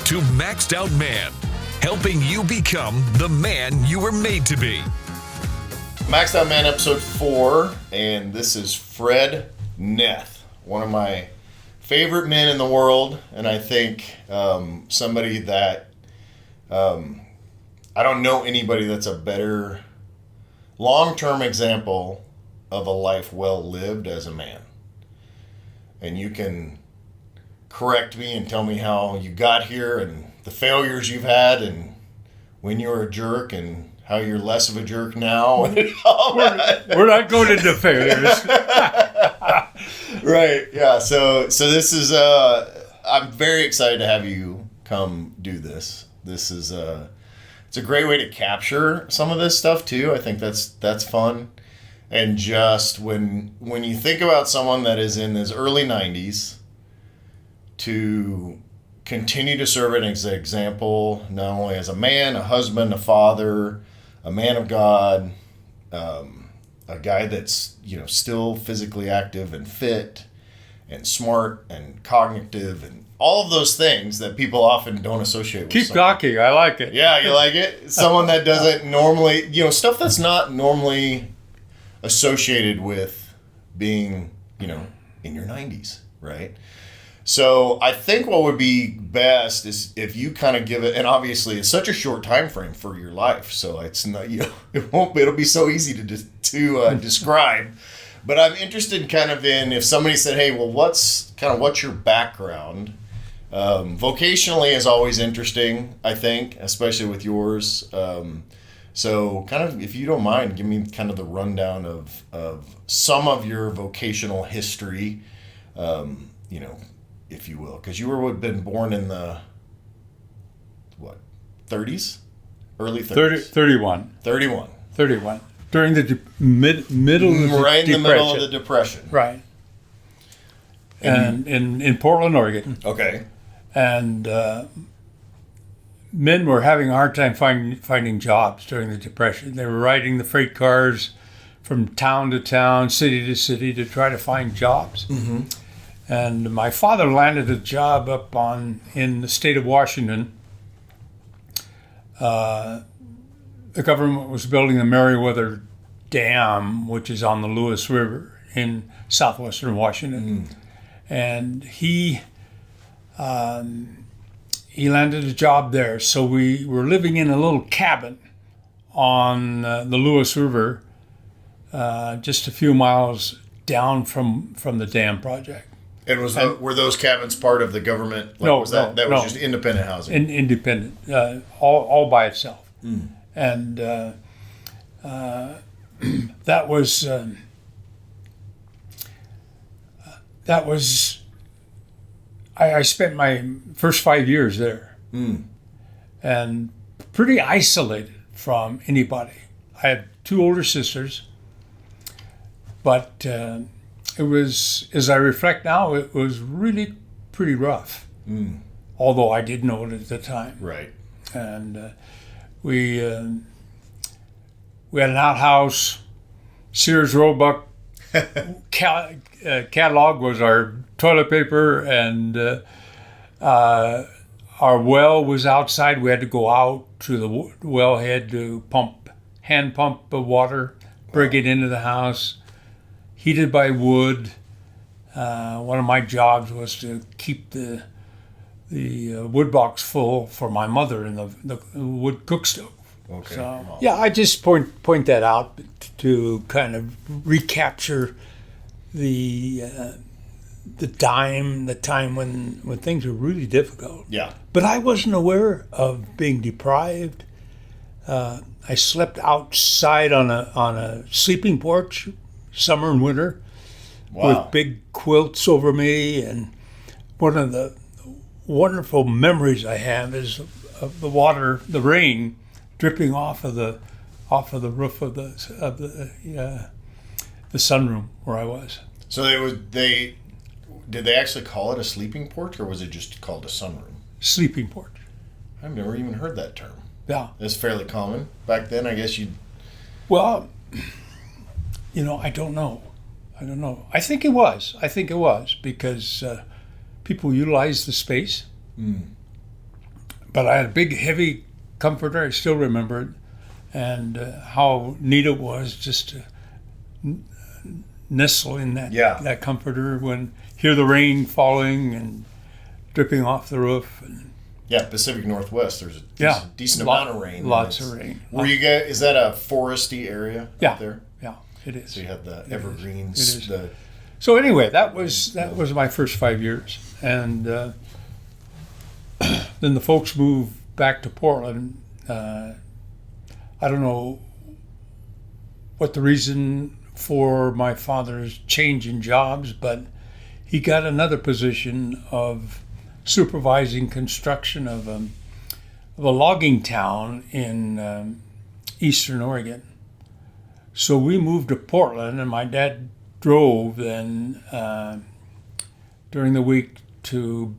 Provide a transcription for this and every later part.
to Maxed Out Man, helping you become the man you were made to be. Maxed Out Man episode 4, and this is Fred Neth, one of my favorite men in the world, and I think somebody that I don't know anybody that's a better long-term example of a life well lived as a man. And you can correct me and tell me how you got here and the failures you've had and when you were a jerk and how you're less of a jerk now. And all that. We're not going into failures. Right. Yeah. So this is I'm very excited to have you come do this. This is it's a great way to capture some of this stuff too. I think that's fun. And just when you think about someone that is in his early 90s to continue to serve as an example, not only as a man, a husband, a father, a man of God, a guy that's, still physically active and fit and smart and cognitive and all of those things that people often don't associate with Keep someone. talking. I like it. Yeah, you like it? Someone that doesn't normally, stuff that's not normally associated with being, in your 90s, right? So I think what would be best is if you kind of give it, and obviously it's such a short time frame for your life, so it's not, it'll be so easy to describe. But I'm interested kind of in if somebody said, hey, well, what's your background? Vocationally is always interesting, I think, especially with yours. So kind of, if you don't mind, give me kind of the rundown of some of your vocational history, if you will, because you would have been born in the, 30s? Early 30s? 31. 31. During the middle of the right in Depression. the middle of the Depression. Right. And in Portland, Oregon. Okay. And men were having a hard time finding jobs during the Depression. They were riding the freight cars from town to town, city to city to try to find jobs. Mm-hmm. And my father landed a job up in the state of Washington. The government was building the Meriwether Dam, which is on the Lewis River in southwestern Washington. Mm. And he landed a job there. So we were living in a little cabin on the Lewis River, just a few miles down from the dam project. And were those cabins part of the government? No, that was just independent housing? Independent, all by itself. Mm. And that was I spent my first 5 years there, and pretty isolated from anybody. I had 2 older sisters, but it was, as I reflect now, it was really pretty rough. Although I didn't know it at the time. Right. And we had an outhouse. Sears Roebuck catalog was our toilet paper, and our well was outside. We had to go out to the wellhead to hand pump the water, bring it into the house, heated by wood. One of my jobs was to keep the wood box full for my mother in the wood cook stove. Okay. So, yeah, I just point that out to kind of recapture the time when things were really difficult. Yeah. But I wasn't aware of being deprived. I slept outside on a sleeping porch, summer and winter, with big quilts over me. And one of the wonderful memories I have is of the rain dripping off of the roof of the sunroom where I was. So did they actually call it a sleeping porch, or was it just called a sunroom? Sleeping porch. I've never even heard that term. Yeah. It's fairly common back then, I guess. Well, I don't know. I think it was because people utilized the space. but I had a big, heavy comforter. I still remember it, and how neat it was just to nestle in that comforter when hear the rain falling and dripping off the roof. And yeah, Pacific Northwest. There's a decent amount of rain. Lots of rain. Were you guys? Is that a foresty area out there? Yeah, it is. So you had the evergreens. It is. So anyway, that was my first 5 years, and then the folks moved back to Portland. I don't know what the reason for my father's change in jobs, but he got another position of supervising construction of a logging town in eastern Oregon. So we moved to Portland, and my dad drove then during the week to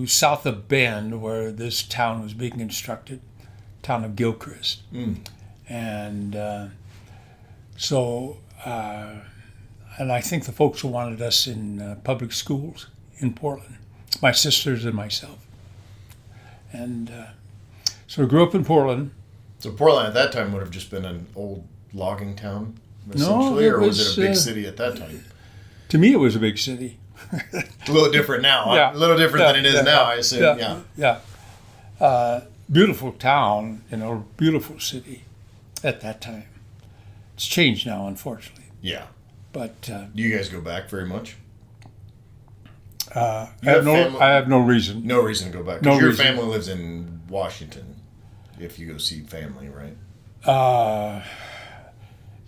south of Bend, where this town was being constructed, town of Gilchrist. And and I think the folks wanted us in public schools in Portland, my sisters and myself. And so I grew up in Portland. So Portland at that time would have just been an old logging town, essentially, or was it a big city at that time? To me, it was a big city. A little different now. Yeah. A little different than it is now, I assume. Yeah. Beautiful town, beautiful city at that time. It's changed now, unfortunately. Yeah. But do you guys go back very much? I have no reason. No reason to go back. Because your family lives in Washington. If you go see family, right?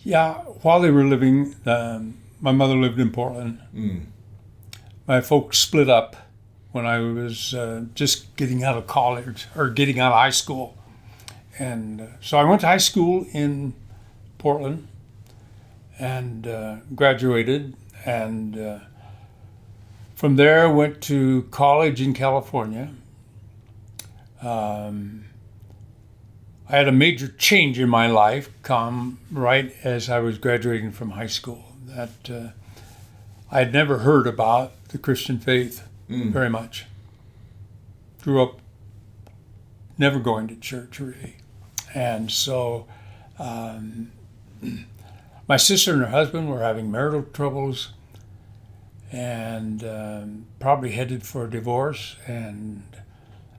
Yeah. While they were living, my mother lived in Portland. My folks split up when I was just getting out of college or getting out of high school, and so I went to high school in Portland and graduated, and from there went to college in California. I had a major change in my life come right as I was graduating from high school. That I had never heard about the Christian faith very much. Grew up never going to church, really. And so my sister and her husband were having marital troubles and probably headed for a divorce. And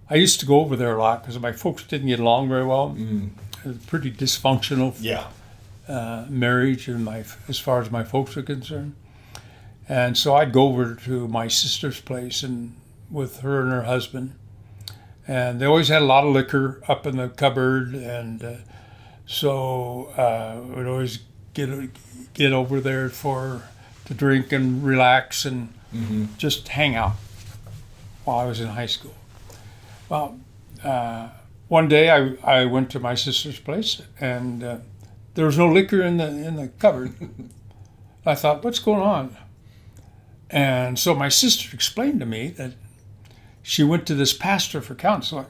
I used to go over there a lot because my folks didn't get along very well. It was a pretty dysfunctional marriage as far as my folks were concerned. And so I'd go over to my sister's place and with her and her husband. And they always had a lot of liquor up in the cupboard, and so we'd always get over there to drink and relax and just hang out while I was in high school. Well, one day I went to my sister's place, and there was no liquor in the cupboard. I thought, what's going on? And so my sister explained to me that she went to this pastor for counseling,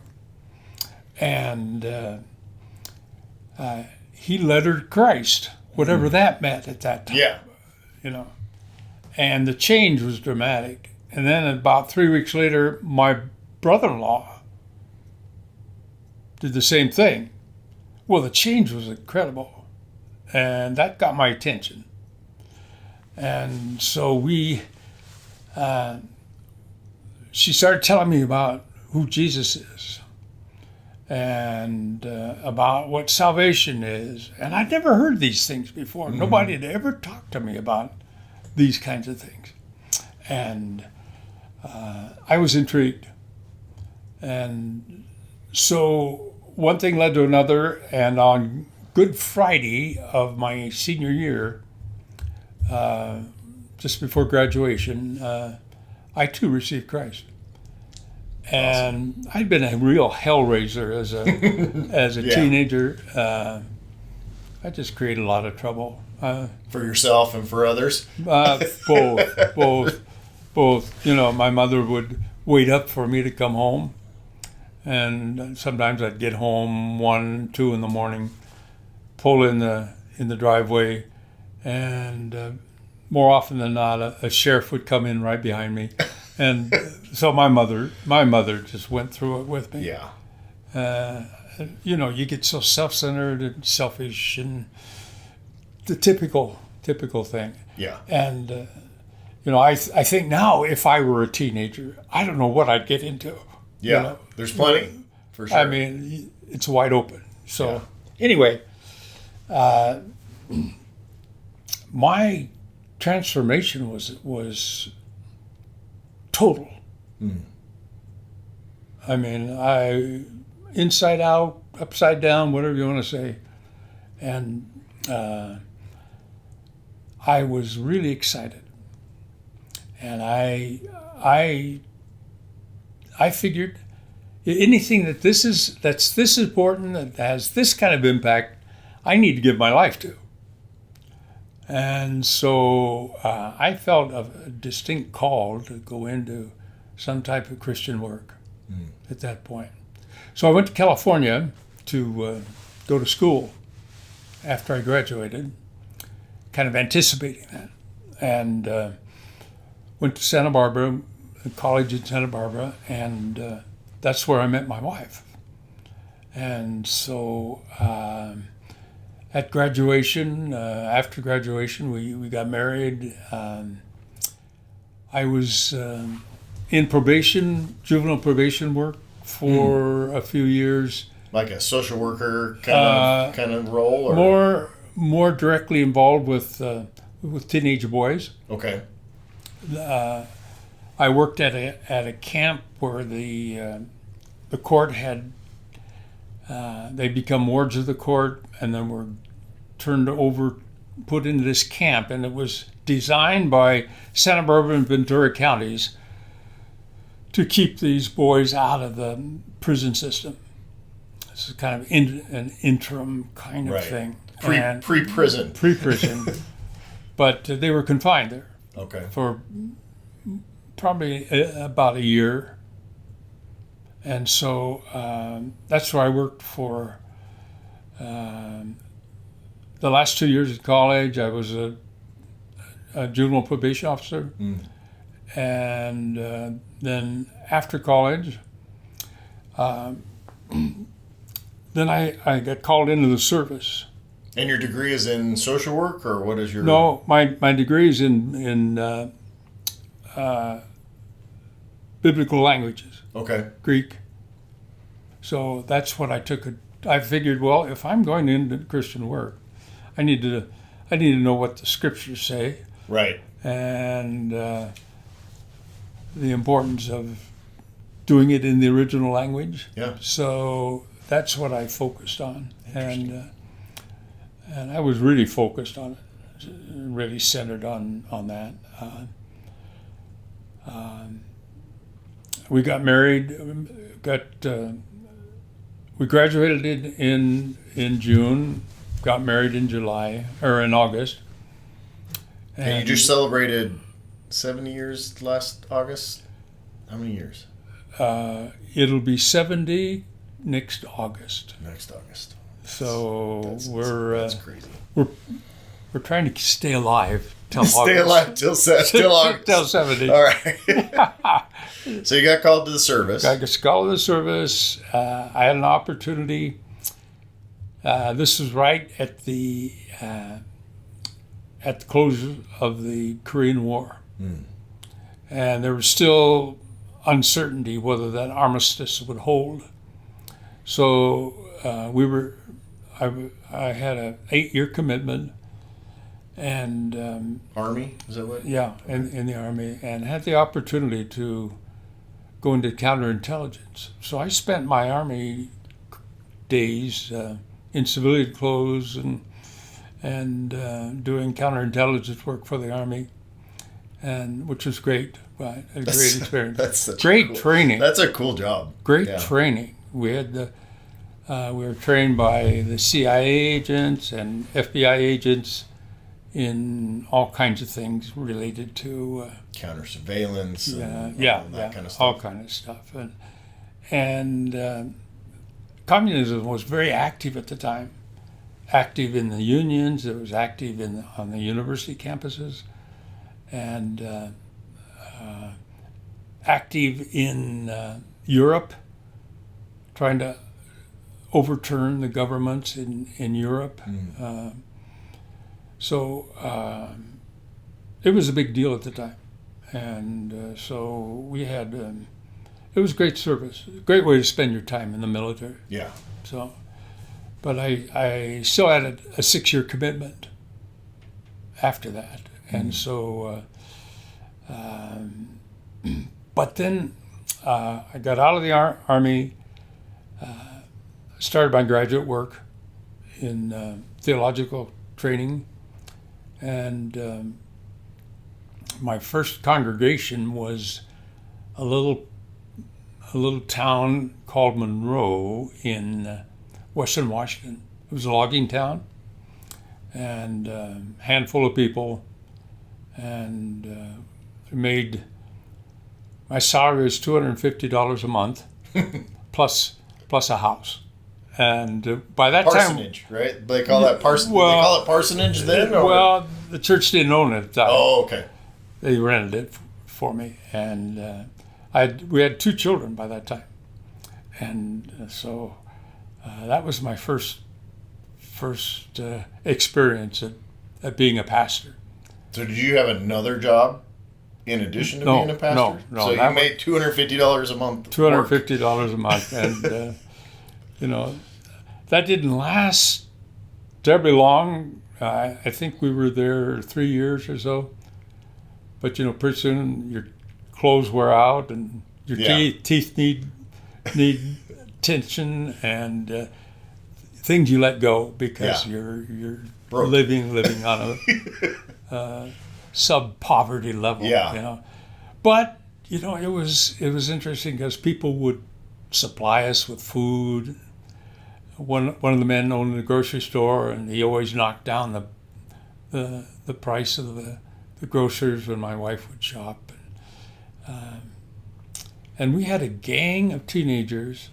and he led her to Christ, whatever that meant at that time. Yeah. And the change was dramatic. And then about 3 weeks later, my brother-in-law did the same thing. Well, the change was incredible, and that got my attention. And so she started telling me about who Jesus is and about what salvation is. And I'd never heard these things before. Nobody had ever talked to me about these kinds of things. And I was intrigued. And so one thing led to another. And on Good Friday of my senior year, just before graduation, I too received Christ. And awesome. I'd been a real hellraiser as a teenager. I just created a lot of trouble. For yourself and for others? Both. My mother would wait up for me to come home. And sometimes I'd get home 1, 2 in the morning, pull in the driveway, and more often than not, a sheriff would come in right behind me And so my mother just went through it with me. Yeah. You get so self-centered and selfish and the typical thing. Yeah. And, I think now if I were a teenager, I don't know what I'd get into. Yeah. There's plenty, for sure. I mean, it's wide open. So anyway, my transformation was total. I mean, inside out, upside down, whatever you want to say. And I was really excited. And I figured anything that's this important, that has this kind of impact, I need to give my life to. And so I felt a distinct call to go into some type of Christian work at that point. So I went to California to go to school after I graduated, kind of anticipating that. And went to Santa Barbara, college in Santa Barbara, and that's where I met my wife. And so at graduation, after graduation, we got married. I was in probation, juvenile probation work for a few years. Like a social worker kind of role, or more directly involved with teenage boys. Okay. I worked at a camp where the court had they become wards of the court, and then were put into this camp, and it was designed by Santa Barbara and Ventura counties to keep these boys out of the prison system. This is kind of an interim kind of thing. Pre-prison. Pre-prison. But they were confined there. Okay. For probably about a year. And so that's where I worked for the last 2 years at college. I was a juvenile probation officer. And then after college, then I got called into the service. And your degree is in social work, or what is your... No, my degree is in biblical languages. Okay. Greek. So that's what I took. I figured, well, if I'm going into Christian work, I need to know what the scriptures say. Right. And the importance of doing it in the original language. Yeah. So that's what I focused on, and I was really focused on it, really centered on that. We got married. We graduated in June. Got married in July or in August. And you just celebrated 70 years last August. How many years? It'll be 70 next August. Next August. So that's crazy. We're trying to stay alive till August. Stay alive till August. Till 70. All right. So you got called to the service. I got called to the service. I had an opportunity. This was right at the close of the Korean War, and there was still uncertainty whether that armistice would hold. So I had an 8-year commitment, and Army, is that what? Yeah, in the Army, and had the opportunity to go into counterintelligence. So I spent my Army days in civilian clothes and doing counterintelligence work for the Army, and which was great. Right, a great experience. That's great training. That's a cool job. Great training. We had we were trained by the CIA agents and FBI agents in all kinds of things related to counter surveillance. That kind of stuff. All kind of stuff. And communism was very active at the time. Active in the unions. It was active on the university campuses, and active in Europe, trying to overturn the governments in Europe. So it was a big deal at the time. And so we had, it was great service, a great way to spend your time in the military. Yeah. So, but I still had a 6-year commitment after that. And so, but then I got out of the Army, started my graduate work in theological training, and my first congregation was a little town called Monroe in Western Washington. It was a logging town, and a handful of people, and my salary was $250 a month, plus a house. And by that parsonage, time, right? They call that parsonage. Well, they call it parsonage then? Or? Well, the church didn't own it at the time. Oh, okay. They rented it for me, and we had 2 children by that time, and so that was my first experience at being a pastor. So did you have another job in addition to being a pastor? No. So you made $250 a month. $250 a month, and that didn't last terribly long. I think we were there 3 years or so. But pretty soon your clothes wear out, and your teeth need attention, and things you let go because you're living on a sub-poverty level. Yeah. But it was interesting because people would supply us with food. One of the men owned the grocery store, and he always knocked down the price of the groceries when my wife would shop. And we had a gang of teenagers.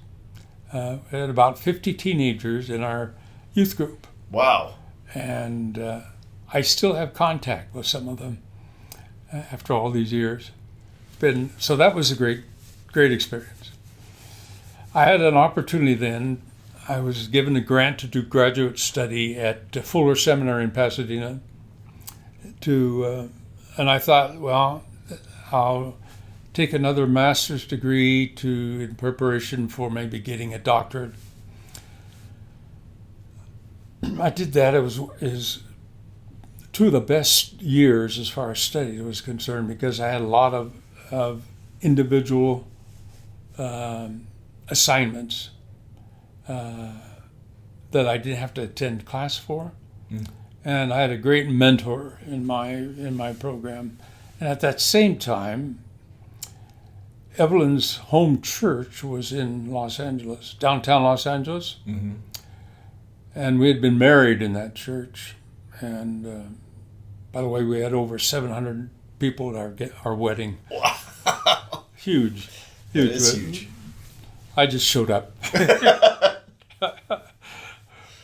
We had about 50 teenagers in our youth group. Wow. And I still have contact with some of them after all these years. So that was a great experience. I had an opportunity then. I was given a grant to do graduate study at Fuller Seminary in Pasadena. And I thought, well, I'll take another master's degree in preparation for maybe getting a doctorate. I did that. It was 2 of the best years as far as study was concerned, because I had a lot of individual assignments that I didn't have to attend class for. And I had a great mentor in my program. And at that same time, Evelyn's home church was in Los Angeles, downtown Los Angeles. Mm-hmm. And we had been married in that church. And by the way, we had over 700 people at our wedding. Wow. Huge. That is huge. I just showed up.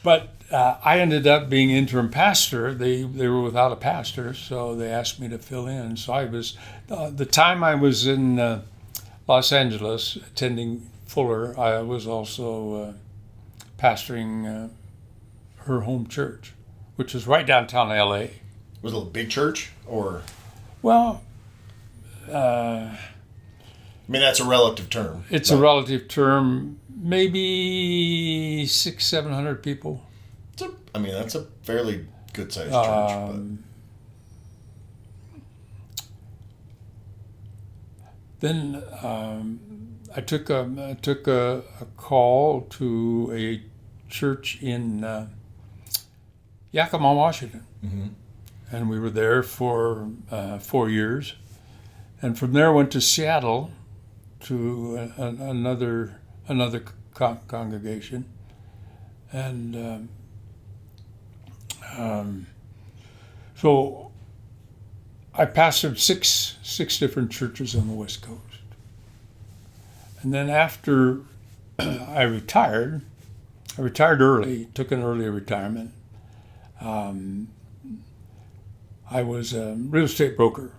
But I ended up being interim pastor. They were without a pastor, so they asked me to fill in. So I was, the time I was in Los Angeles attending Fuller, I was also pastoring her home church, which was right downtown LA. Was it a big church, or? Well, I mean, that's a relative term. It's a relative term. Maybe 600-700 people. That's a fairly good-sized church. Then I took a call to a church in Yakima, Washington, mm-hmm. and we were there for 4 years, and from there went to Seattle to another congregation, and so I pastored six different churches on the West Coast. And then after I retired early, took an early retirement. I was a real estate broker.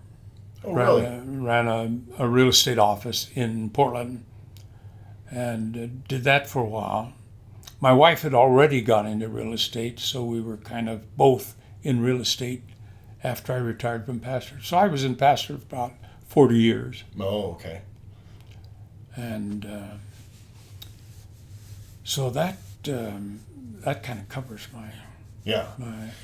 Oh, really? ran a real estate office in Portland, and did that for a while. My wife had already gone into real estate, so we were kind of both in real estate after I retired from pastor. So I was in pastor for about 40 years. Oh, okay. And so that kind of covers my Yeah.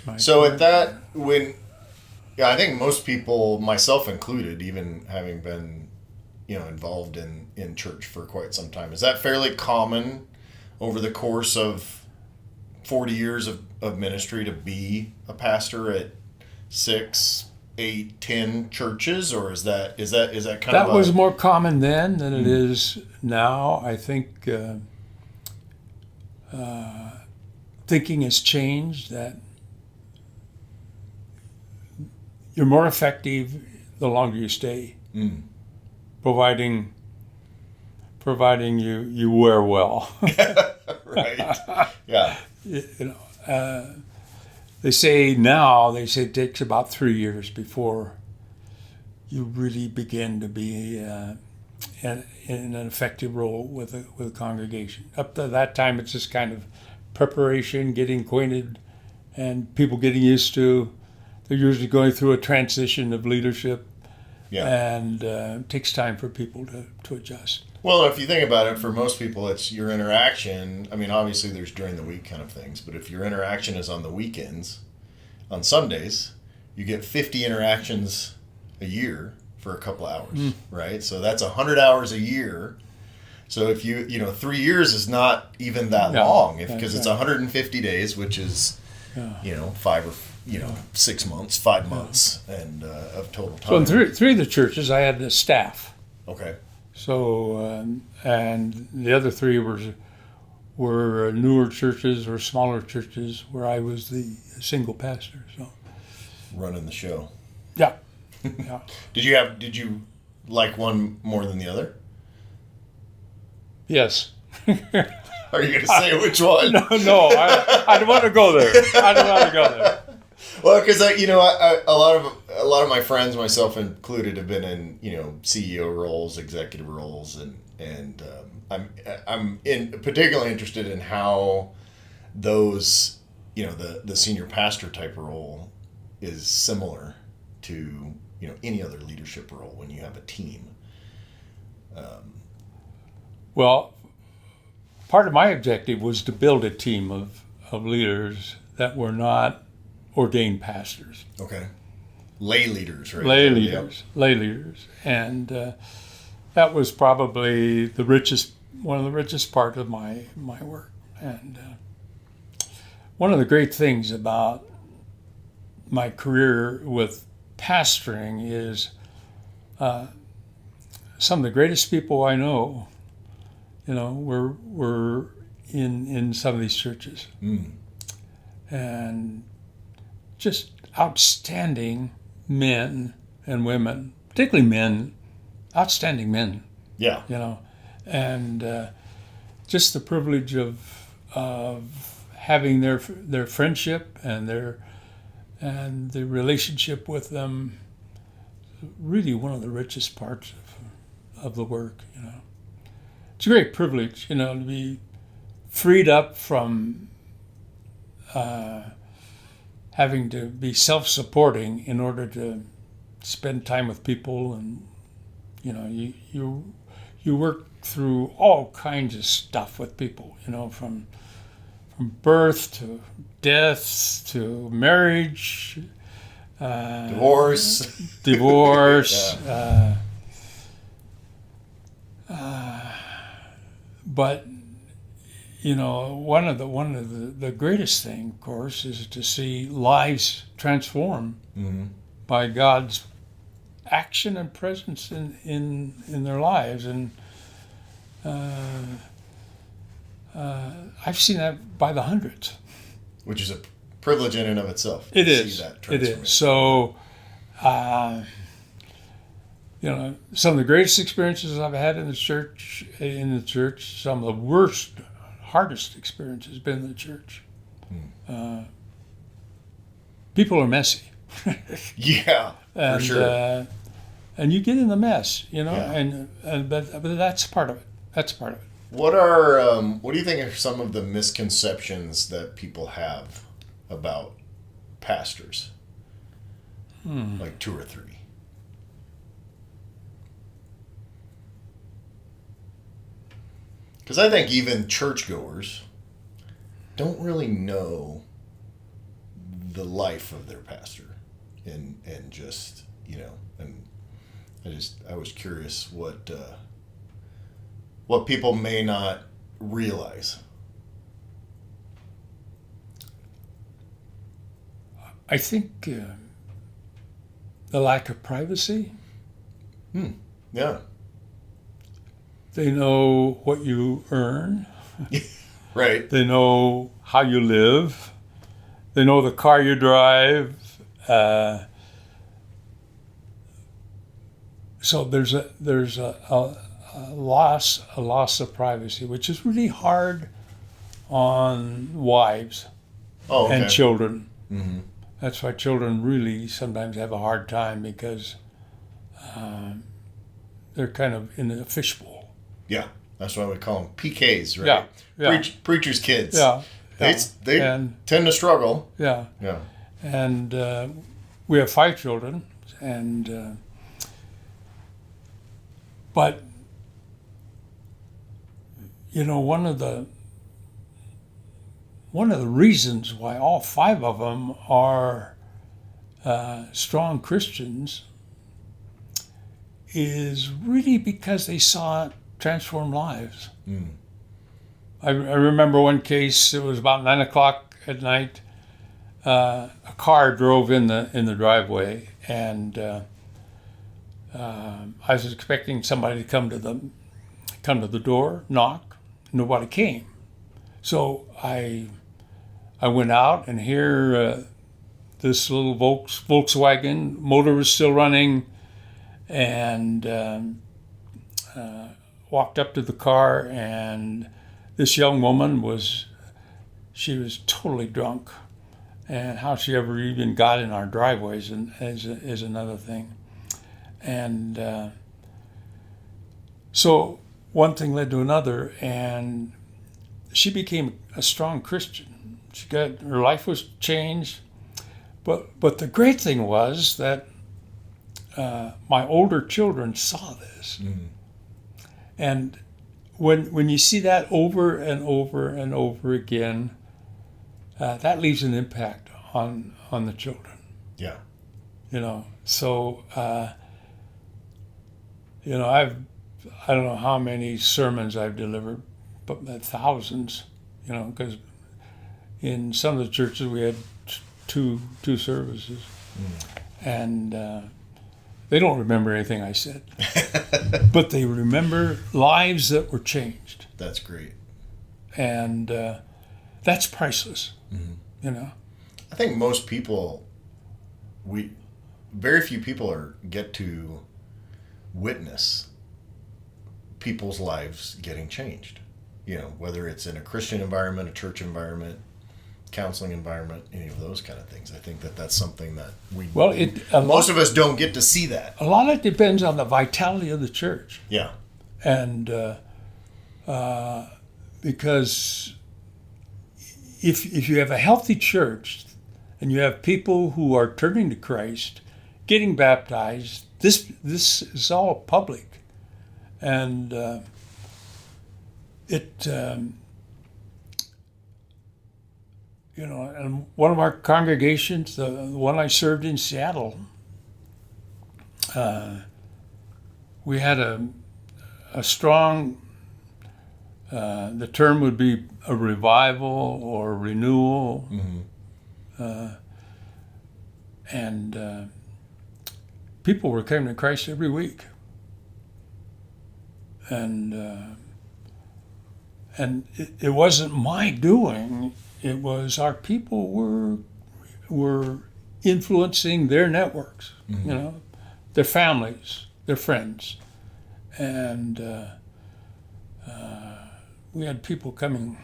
my So at that, I think most people, myself included, even having been, involved in church for quite some time, is that fairly common over the course of 40 years of ministry to be a pastor at 6, 8, 10 churches, or is that kind of that was more common then than it is now? I think thinking has changed, that you're more effective the longer you stay, providing you wear well. Right. Yeah. They say it takes about 3 years before you really begin to be in an effective role with a congregation. Up to that time, it's just kind of preparation, getting acquainted, and people getting used to. They're usually going through a transition of leadership, and it takes time for people to adjust. Well, if you think about it, for most people, it's your interaction. I mean, obviously there's during the week kind of things, but if your interaction is on the weekends, on Sundays, you get 50 interactions a year for a couple hours, right? So that's 100 hours a year. So if 3 years is not even that long, because it's 150 days, which is, 5 or 6 months, 5 months, and of total time. So in three of the churches, I had the staff. Okay. So and the other 3 were newer churches or smaller churches where I was the single pastor. So running the show. Yeah. Did you like one more than the other? Yes. Are you going to say which one? No, I don't want to go there. Well, because a lot of my friends, myself included, have been in CEO roles, executive roles, and I'm particularly interested in how those the senior pastor type role is similar to any other leadership role when you have a team. Well, part of my objective was to build a team of leaders that were not ordained pastors. Okay. Lay leaders, right? Lay leaders. And that was probably one of the richest part of my work. And one of the great things about my career with pastoring is some of the greatest people I know, were in some of these churches. And just outstanding men and women, particularly men, outstanding men. Yeah. And just the privilege of having their friendship and the relationship with them, really one of the richest parts of the work. It's a great privilege, to be freed up from having to be self-supporting in order to spend time with people, and you work through all kinds of stuff with people, from birth to death to marriage, divorce. But one of the greatest thing, of course, is to see lives transformed by God's action and presence in their lives, and I've seen that by the hundreds. Which is a privilege in and of itself. It is. So, some of the greatest experiences I've had in the church, some of the hardest experiences have been in the church. People are messy. Yeah, and, for sure. and you get in the mess, you know, Yeah. and but that's part of it. That's part of it. What do you think are some of the misconceptions that people have about pastors? Like 2 or 3. Because I think even churchgoers don't really know the life of their pastor, and just, you know, and I was curious what people may not realize. I think the lack of privacy. Yeah. They know what you earn. Right. They know how you live. They know the car you drive. So there's a loss of privacy, which is really hard on wives Oh, okay. and children. Mm-hmm. That's why children really sometimes have a hard time, because they're kind of in a fishbowl. Yeah. That's why we call them PKs, right? Yeah. Yeah. Preacher's kids. Yeah. They tend to struggle. Yeah. Yeah. And we have 5 children, and but you know, one of the reasons why all 5 of them are strong Christians is really because they saw transform lives. I remember one case. It was about 9 o'clock at night. A car drove in the driveway, and I was expecting somebody to come to the door, knock. Nobody came, so I went out, and here this little Volkswagen motor was still running, and walked up to the car, and this young woman was totally drunk, and how she ever even got in our driveways is another thing. And so one thing led to another, and she became a strong Christian. Her life was changed, but the great thing was that my older children saw this. And when you see that over and over and over again, that leaves an impact on the children. Yeah. You know, so you know, I don't know how many sermons I've delivered, but thousands. You know, because in some of the churches we had two services, and they don't remember anything I said, but they remember lives that were changed. That's great. And that's priceless. You know, I think most people, very few people get to witness people's lives getting changed. You know, whether it's in a Christian environment, a church environment, counseling environment, any of those kind of things. I think that's something that most of us don't get to see that. A lot of it depends on the vitality of the church. Yeah. And because if you have a healthy church and you have people who are turning to Christ, getting baptized, this is all public, and you know, and one of our congregations, the one I served in Seattle, we had a strong, the term would be a revival or renewal. And people were coming to Christ every week. And it wasn't my doing. It was our people were influencing their networks, you know, their families, their friends, and we had people coming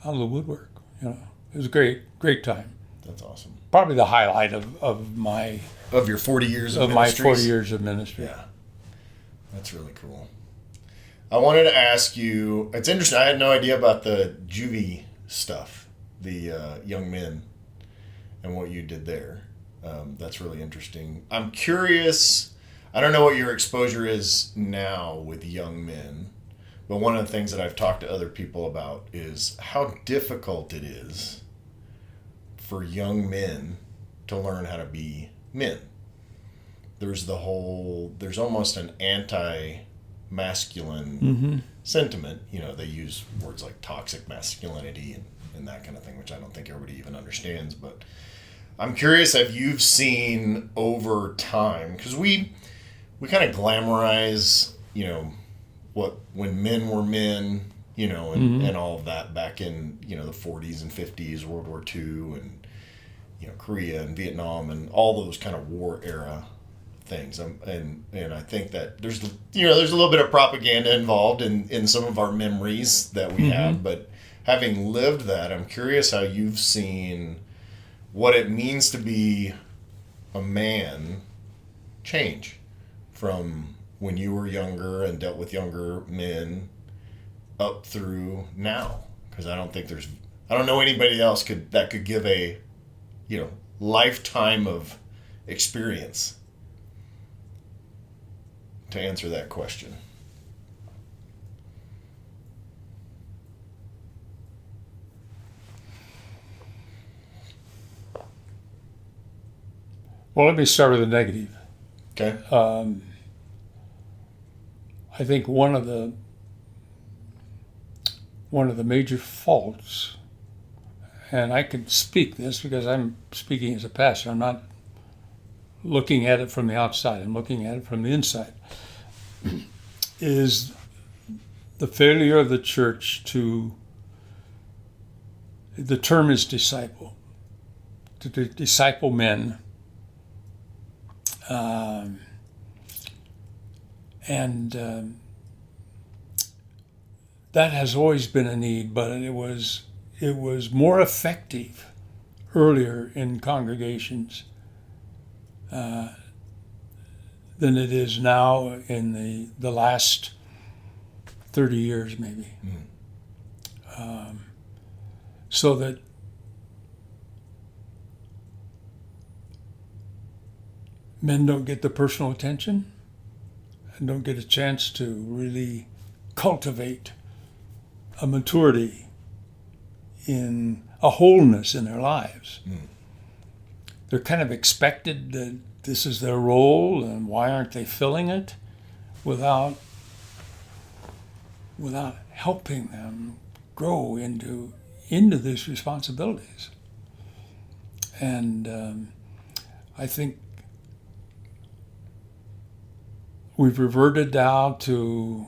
out of the woodwork. You know, it was a great time. That's awesome. Probably the highlight of my Of your 40 years of my ministries? 40 years of ministry. Yeah. That's really cool. I wanted to ask you, it's interesting, I had no idea about the juvie stuff, the young men, and what you did there. That's really interesting. I'm curious, I don't know what your exposure is now with young men, but one of the things that I've talked to other people about is how difficult it is for young men to learn how to be men. There's almost an anti-masculine sentiment. You know, they use words like toxic masculinity and that kind of thing, which I don't think everybody even understands. But I'm curious if you've seen over time, because we kind of glamorize, you know, when men were men, you know, and all of that back in, you know, the 40s and 50s, World War II, and, you know, Korea and Vietnam and all those kind of war era things. And I think that there's a little bit of propaganda involved in some of our memories that we have, but having lived that, I'm curious how you've seen what it means to be a man change from when you were younger and dealt with younger men up through now. Because I don't know anybody else that could give a, you know, lifetime of experience to answer that question. Well, let me start with the negative. Okay. I think one of the major faults, and I can speak this because I'm speaking as a pastor, I'm not looking at it from the outside, I'm looking at it from the inside, is the failure of the church the term is disciple, to disciple men. That has always been a need, but it was more effective earlier in congregations than it is now in the last 30 years, maybe. So that men don't get the personal attention and don't get a chance to really cultivate a maturity in a wholeness in their lives. They're kind of expected that this is their role, and why aren't they filling it without helping them grow into these responsibilities. And I think we've reverted now to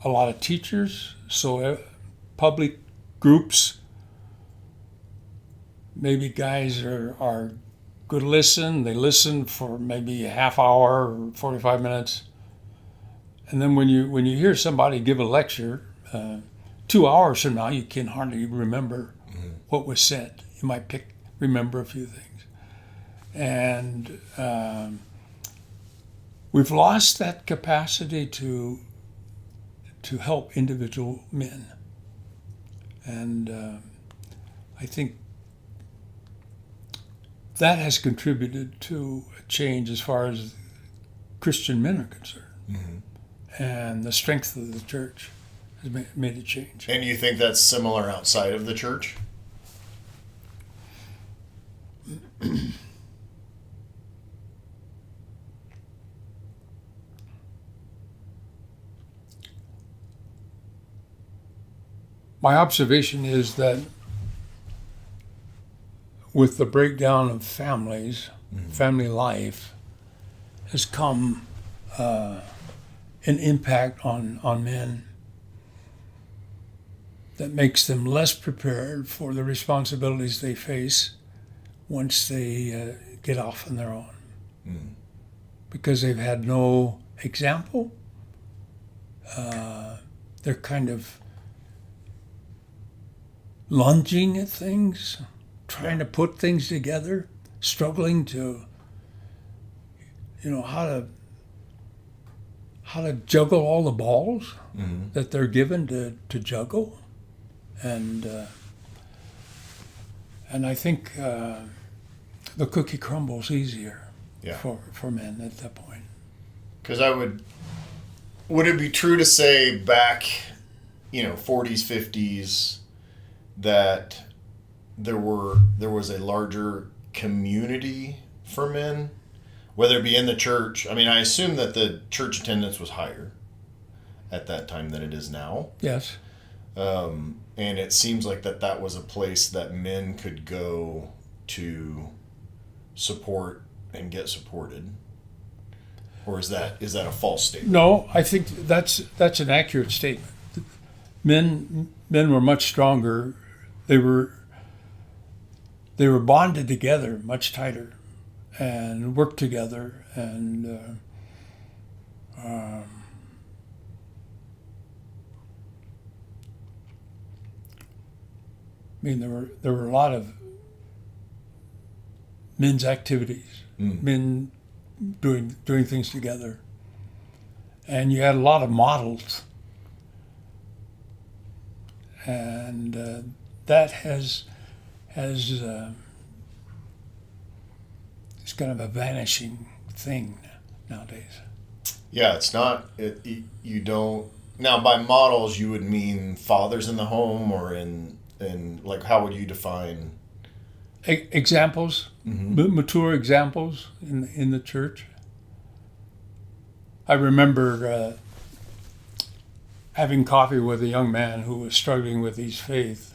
a lot of teachers, so public groups, maybe guys are good to listen. They listen for maybe a half hour or 45 minutes. And then when you hear somebody give a lecture, 2 hours from now, you can hardly remember what was said. You might remember a few things. And we've lost that capacity to help individual men. And I think that has contributed to a change as far as Christian men are concerned. And the strength of the church has made a change. And you think that's similar outside of the church? My observation is that with the breakdown of families, family life, has come an impact on men that makes them less prepared for the responsibilities they face once they get off on their own. Because they've had no example. They're kind of lunging at things, trying to put things together, struggling to, how to juggle all the balls that they're given to juggle. And I think the cookie crumbles easier for men at that point. Because would it be true to say back, 40s, 50s, that there was a larger community for men, whether it be in the church? I mean, I assume that the church attendance was higher at that time than it is now. Yes. And it seems like that was a place that men could go to support and get supported. Or is that a false statement? No, I think that's an accurate statement. Men were much stronger. They were bonded together much tighter, and worked together. And I mean, there were a lot of men's activities, men doing things together, and you had a lot of models, and that has it's kind of a vanishing thing nowadays. Yeah, it's not. You don't now. By models, you would mean fathers in the home, or in like, how would you define examples, mature examples in the church? I remember having coffee with a young man who was struggling with his faith.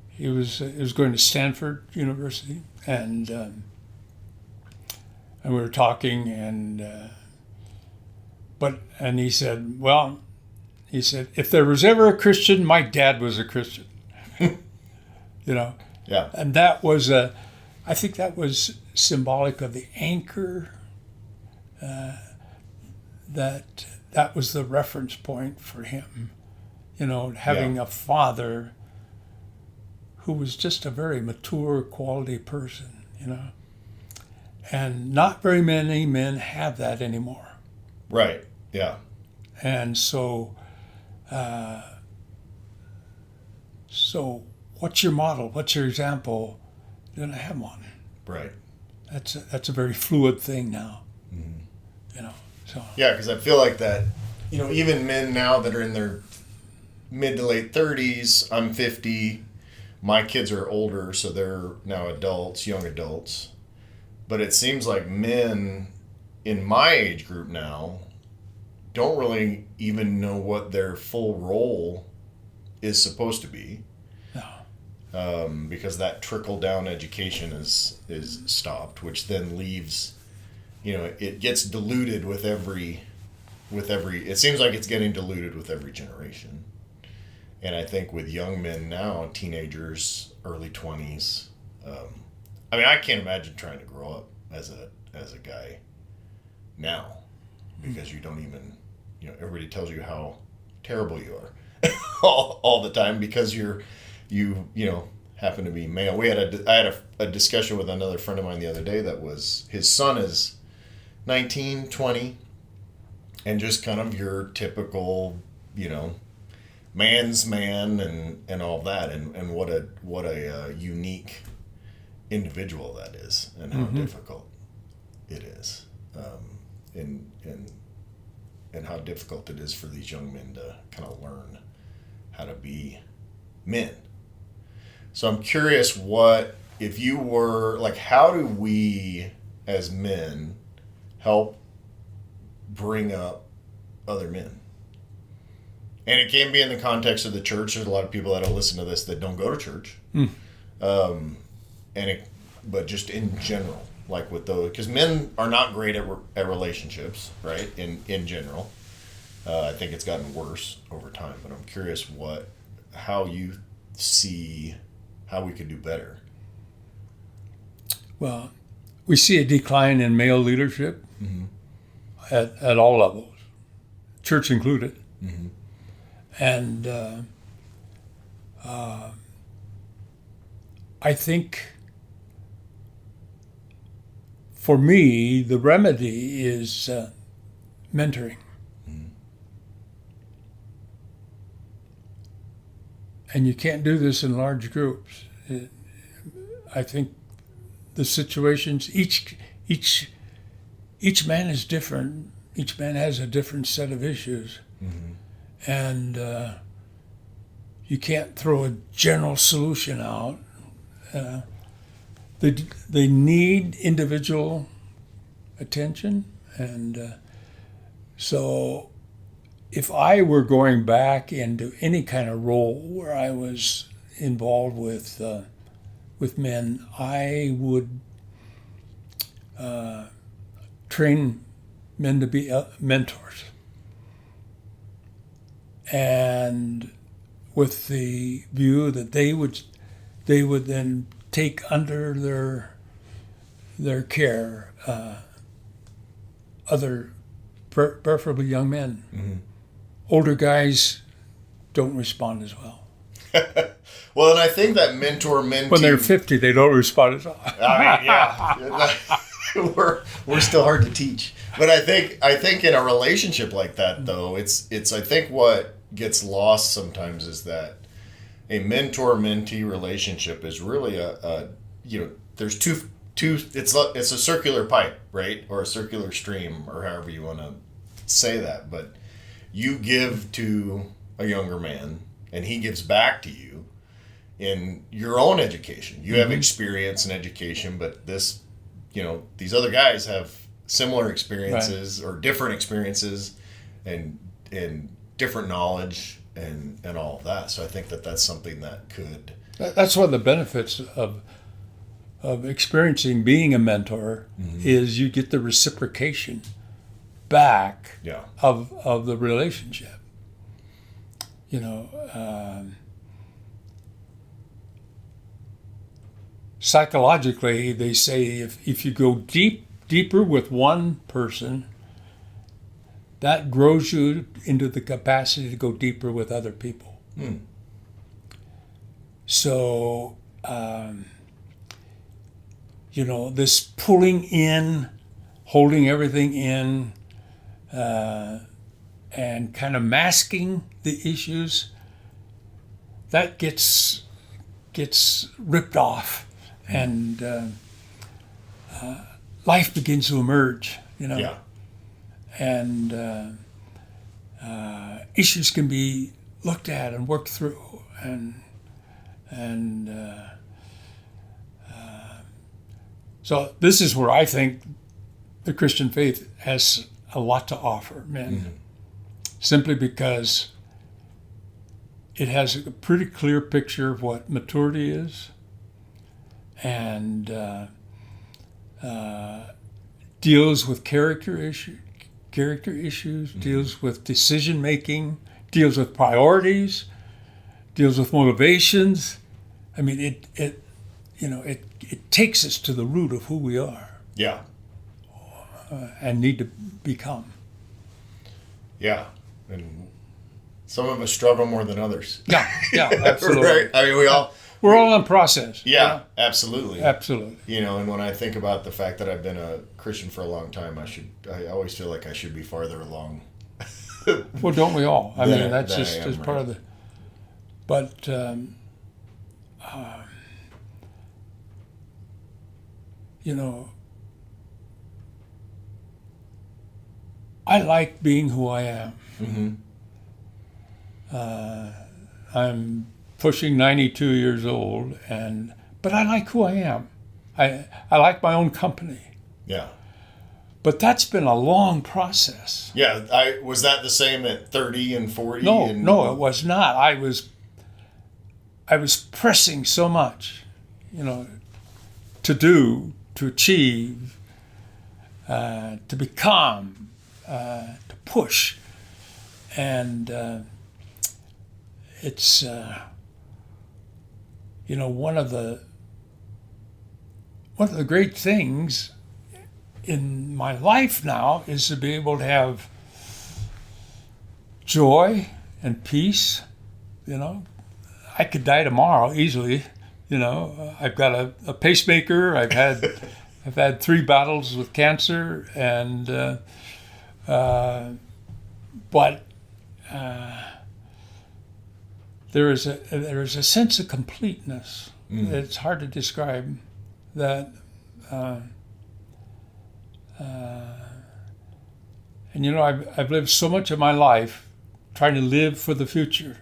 He was going to Stanford University, and we were talking, and he said, if there was ever a Christian, my dad was a Christian. Yeah. And that was I think that was symbolic of the anchor. That was the reference point for him, having a father who was just a very mature, quality person, and not very many men have that anymore. Right. Yeah. And so what's your model? What's your example? You don't have one. Right. That's a very fluid thing now. So. Yeah, because I feel like that, even men now that are in their mid to late 30s, I'm 50, my kids are older, so they're now adults, young adults. But it seems like men in my age group now don't really even know what their full role is supposed to be. No. Because that trickle-down education is stopped, which then leaves... it gets diluted with every, it seems like it's getting diluted with every generation. And I think with young men now, teenagers, early 20s, I can't imagine trying to grow up as a guy now, because you don't even, everybody tells you how terrible you are all the time because you happen to be male. I had a discussion with another friend of mine the other day that was, his son is 19, 20, and just kind of your typical, man's man and all that, and what a unique individual that is, and how difficult it is, and how difficult it is for these young men to kind of learn how to be men. So I'm curious, if you were, like, how do we as men help bring up other men? And it can be in the context of the church. There's a lot of people that'll listen to this that don't go to church. But just in general, like with those, because men are not great at relationships, right? In general, I think it's gotten worse over time. But I'm curious how you see how we could do better. Well, we see a decline in male leadership at all levels, church included. And I think for me, the remedy is mentoring. And you can't do this in large groups. I think the situations, each man is different. Each man has a different set of issues. And you can't throw a general solution out. They need individual attention. And so if I were going back into any kind of role where I was involved with men, I would train men to be mentors, and with the view that they would then take under their care other, preferably young men. Older guys don't respond as well. Well, and I think that mentor-mentee... When they're 50, they don't respond as well. I mean, yeah. we're still hard to teach. But I think in a relationship like that, though, it's I think what gets lost sometimes is that a mentor-mentee relationship is really there's two it's a circular pipe, right? Or a circular stream, or however you want to say that. But you give to a younger man, and he gives back to you in your own education. You have experience in education, but these other guys have similar experiences, or different experiences, and different knowledge and all of that. So I think that's something that could... That's one of the benefits of experiencing being a mentor is you get the reciprocation back of the relationship. Psychologically, they say if you go deeper with one person, that grows you into the capacity to go deeper with other people. So, this pulling in, holding everything in, and kind of masking the issues, that gets ripped off, and life begins to emerge, and issues can be looked at and worked through, and so this is where I think the Christian faith has a lot to offer men, simply because it has a pretty clear picture of what maturity is, and deals with character issues, deals with decision making, deals with priorities, deals with motivations. I mean, it takes us to the root of who we are. Yeah. And need to become. Yeah, and some of us struggle more than others. Yeah, absolutely. Right? I mean, we're all in process. Yeah, absolutely. Absolutely. And when I think about the fact that I've been a Christian for a long time, I always feel like I should be farther along. Well, don't we all? I mean, that's just part of the... But... I like being who I am. I'm pushing 92 years old, but I like who I am. I like my own company. Yeah. But that's been a long process. Yeah. Was that the same at 30 and 40? No, it was not. I was pressing so much, to do, to achieve, to become, to push. And it's, one of the great things in my life now is to be able to have joy and peace. I could die tomorrow easily, I've got a pacemaker. I've had 3 battles with cancer, and but there is a sense of completeness. It's hard to describe that. And I've lived so much of my life trying to live for the future,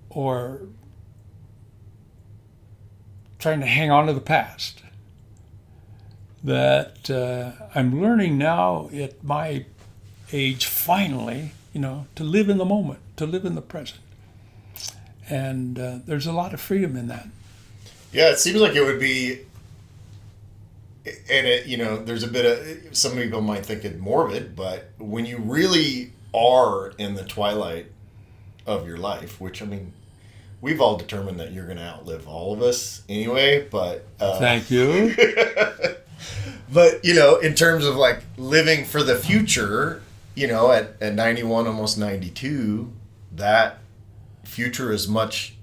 or trying to hang on to the past, that I'm learning now at my age, finally, to live in the moment, to live in the present. And there's a lot of freedom in that. Yeah, it seems like it would be, and there's a bit of, some people might think it morbid, but when you really are in the twilight of your life, which, I mean, we've all determined that you're going to outlive all of us anyway, but... Thank you. But, in terms of like living for the future, at 91, almost 92, that future is much,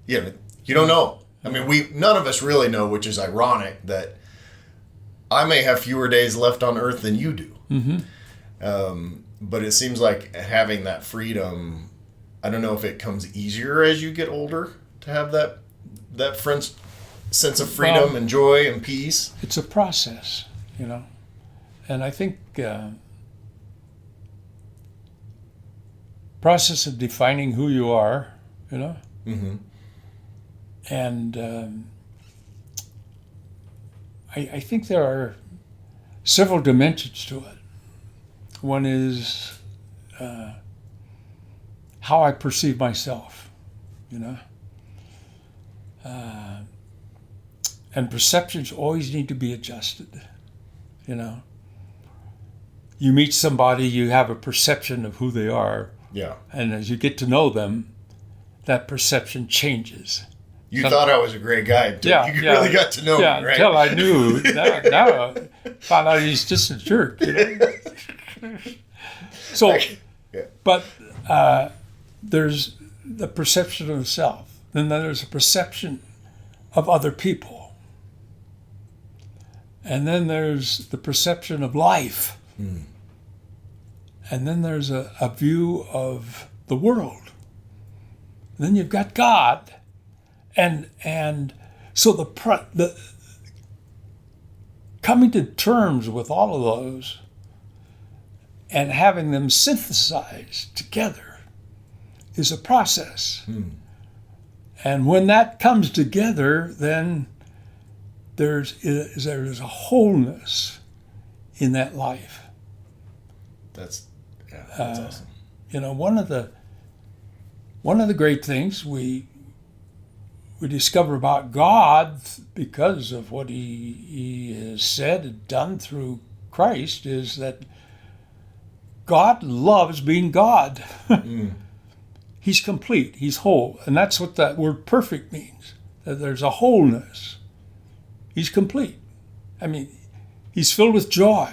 you don't know. I mean, none of us really know, which is ironic that I may have fewer days left on Earth than you do. Mm-hmm. But it seems like having that freedom, I don't know if it comes easier as you get older to have that sense of freedom and joy and peace. It's a process, and I think process of defining who you are, Mm-hmm. and I think there are several dimensions to it. One is how I perceive myself, and perceptions always need to be adjusted, You meet somebody, you have a perception of who they are, Yeah. and as you get to know them, that perception changes. You thought I was a great guy until you really got to know me, right? Until I knew. Now I found out he's just a jerk, So, but there's the perception of self. Then there's a perception of other people. And then there's the perception of life. Mm. And then there's a view of the world. And then you've got God. And so the coming to terms with all of those and having them synthesized together is a process. Mm. And when that comes together, then there's a wholeness in that life. That's awesome. One of the great things we discover about God, because of what he has said and done through Christ, is that God loves being God. Mm. He's complete. He's whole. And that's what that word perfect means. That there's a wholeness. He's complete. I mean, he's filled with joy.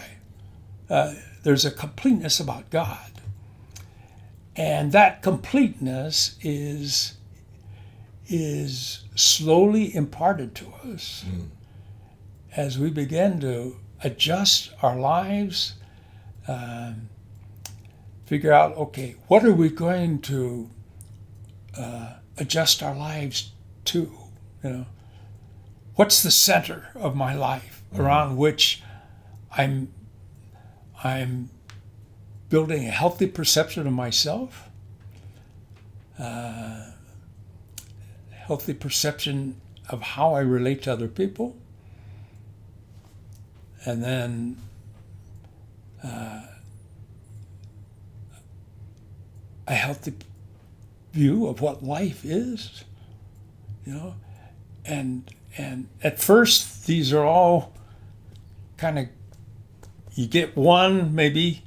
There's a completeness about God. And that completeness is slowly imparted to us as we begin to adjust our lives, figure out, okay, what are we going to adjust our lives to? What's the center of my life around which I'm building a healthy perception of myself, healthy perception of how I relate to other people, and then a healthy view of what life is, and at first these are all kind of, you get one maybe,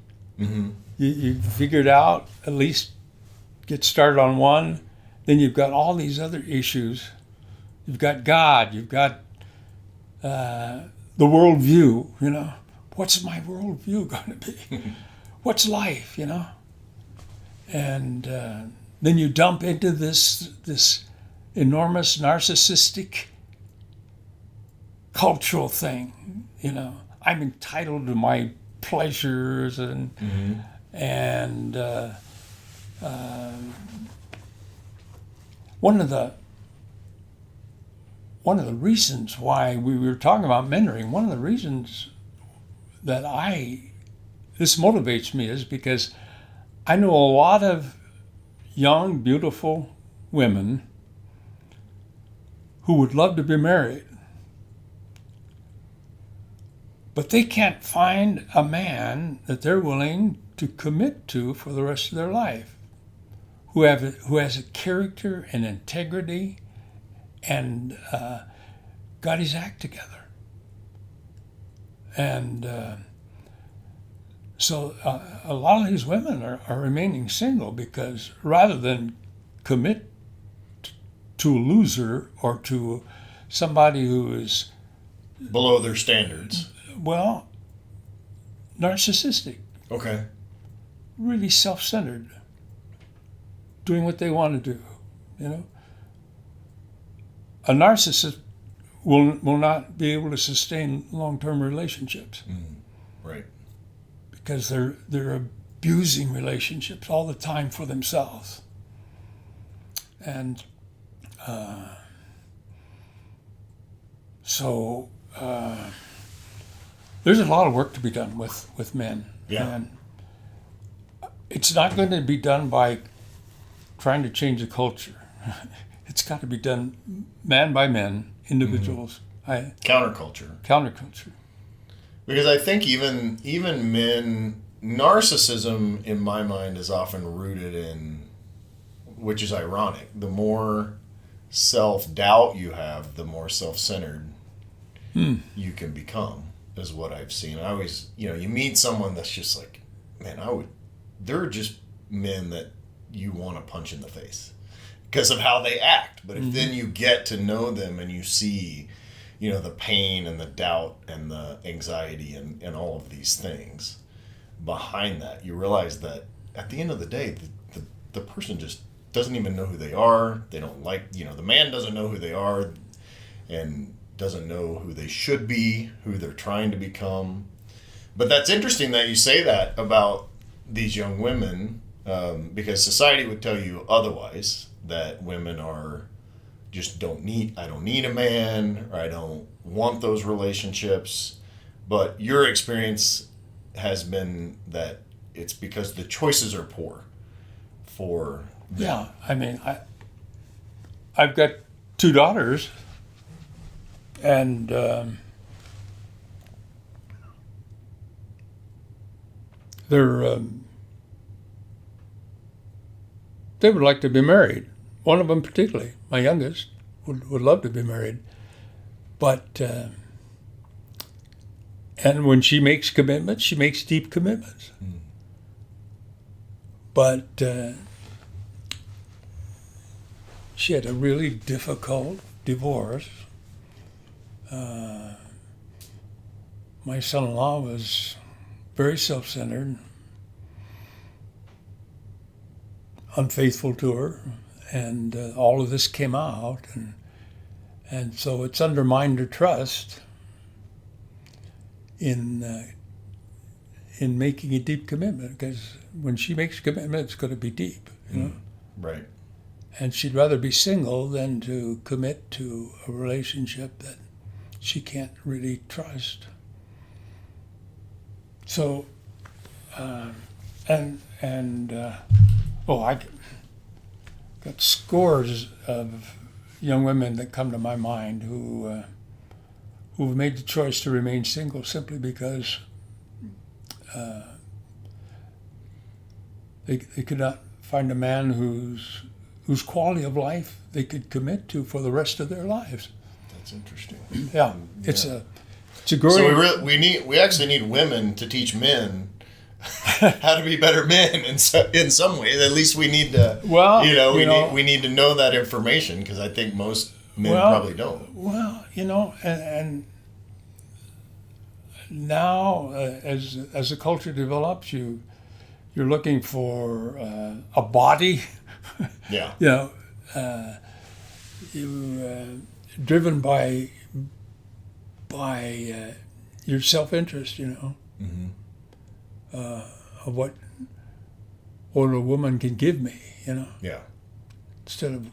you figure it out, at least get started on one, then you've got all these other issues. You've got God, you've got the worldview, what's my worldview going to be? What's life, And then you dump into this enormous narcissistic cultural thing. I'm entitled to my pleasures and one of the reasons why we were talking about mentoring, one of the reasons that this motivates me is because I know a lot of young, beautiful women who would love to be married, but they can't find a man that they're willing to commit to for the rest of their life, who has a character and integrity and got his act together. And so a lot of these women are remaining single because rather than commit to a loser or to somebody who is below their standards, well, narcissistic, okay, really self-centered, doing what they want to do, A narcissist will not be able to sustain long-term relationships. Right. Because they're abusing relationships all the time for themselves. And so there's a lot of work to be done with men. Yeah. And it's not going to be done by trying to change the culture. It's got to be done man by man, individuals. Counterculture. Because I think even men, narcissism in my mind is often rooted in, which is ironic, the more self-doubt you have, the more self-centered you can become, is what I've seen. I always, you meet someone that's just like, man, they're just men that you want to punch in the face because of how they act. But if then you get to know them and you see, the pain and the doubt and the anxiety and all of these things behind that, you realize that at the end of the day, the person just doesn't even know who they are. They don't the man doesn't know who they are and doesn't know who they should be, who they're trying to become. But that's interesting that you say that about these young women, because society would tell you otherwise, that women are just I don't need a man, or I don't want those relationships. But your experience has been that it's because the choices are poor for them. Yeah, I mean, I've got 2 daughters, and they would like to be married. One of them particularly, my youngest, would love to be married. But, and when she makes commitments, she makes deep commitments. But she had a really difficult divorce. My son-in-law was very self-centered, unfaithful to her, and all of this came out, and so it's undermined her trust in making a deep commitment, because when she makes a commitment, it's going to be deep, Right. And she'd rather be single than to commit to a relationship that she can't really trust. So, I got scores of young women that come to my mind who've made the choice to remain single simply because they could not find a man whose quality of life they could commit to for the rest of their lives. That's interesting. Yeah, it's a growing. So we actually need women to teach men how to be better men in some ways. At least we need to. Well, we need to know that information, because I think most men probably don't. Well, and now as the culture develops, you're looking for a body. Yeah. driven by your self-interest, of what a woman can give me, Yeah. instead of,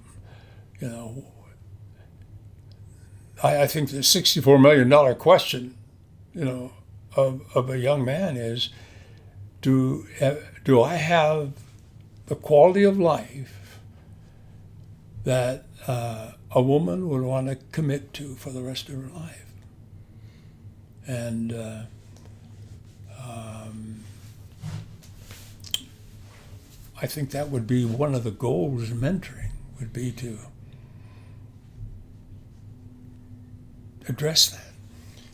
I think the $64 million question, of a young man is, do I have the quality of life that a woman would want to commit to for the rest of her life? And I think that would be one of the goals of mentoring, would be to address that.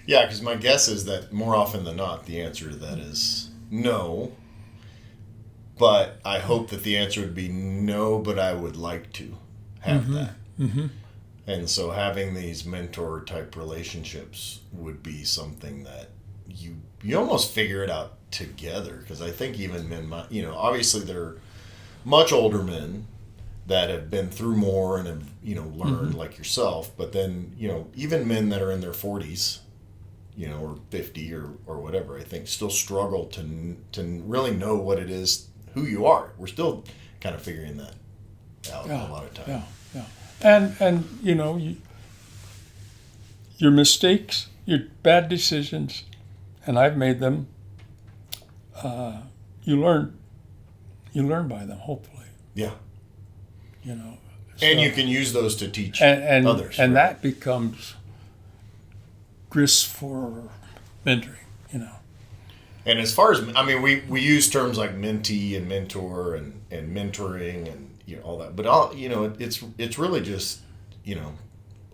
Yeah, because my guess is that more often than not, the answer to that is no. But I hope that the answer would be no, but I would like to have that. Mm-hmm. And so having these mentor type relationships would be something that you almost figure it out together. Because I think even men, obviously they're much older men that have been through more and have, learned like yourself. But then, even men that are in their 40s, or 50 or whatever, I think still struggle to really know what it is, who you are. We're still kind of figuring that out a lot of times. Yeah. And your mistakes, your bad decisions, and I've made them, you learn by them, hopefully. Yeah. So, and you can use those to teach and others. And right? that becomes grist for mentoring, And as far as, we use terms like mentee and mentor and mentoring and, all that. But, it's really just,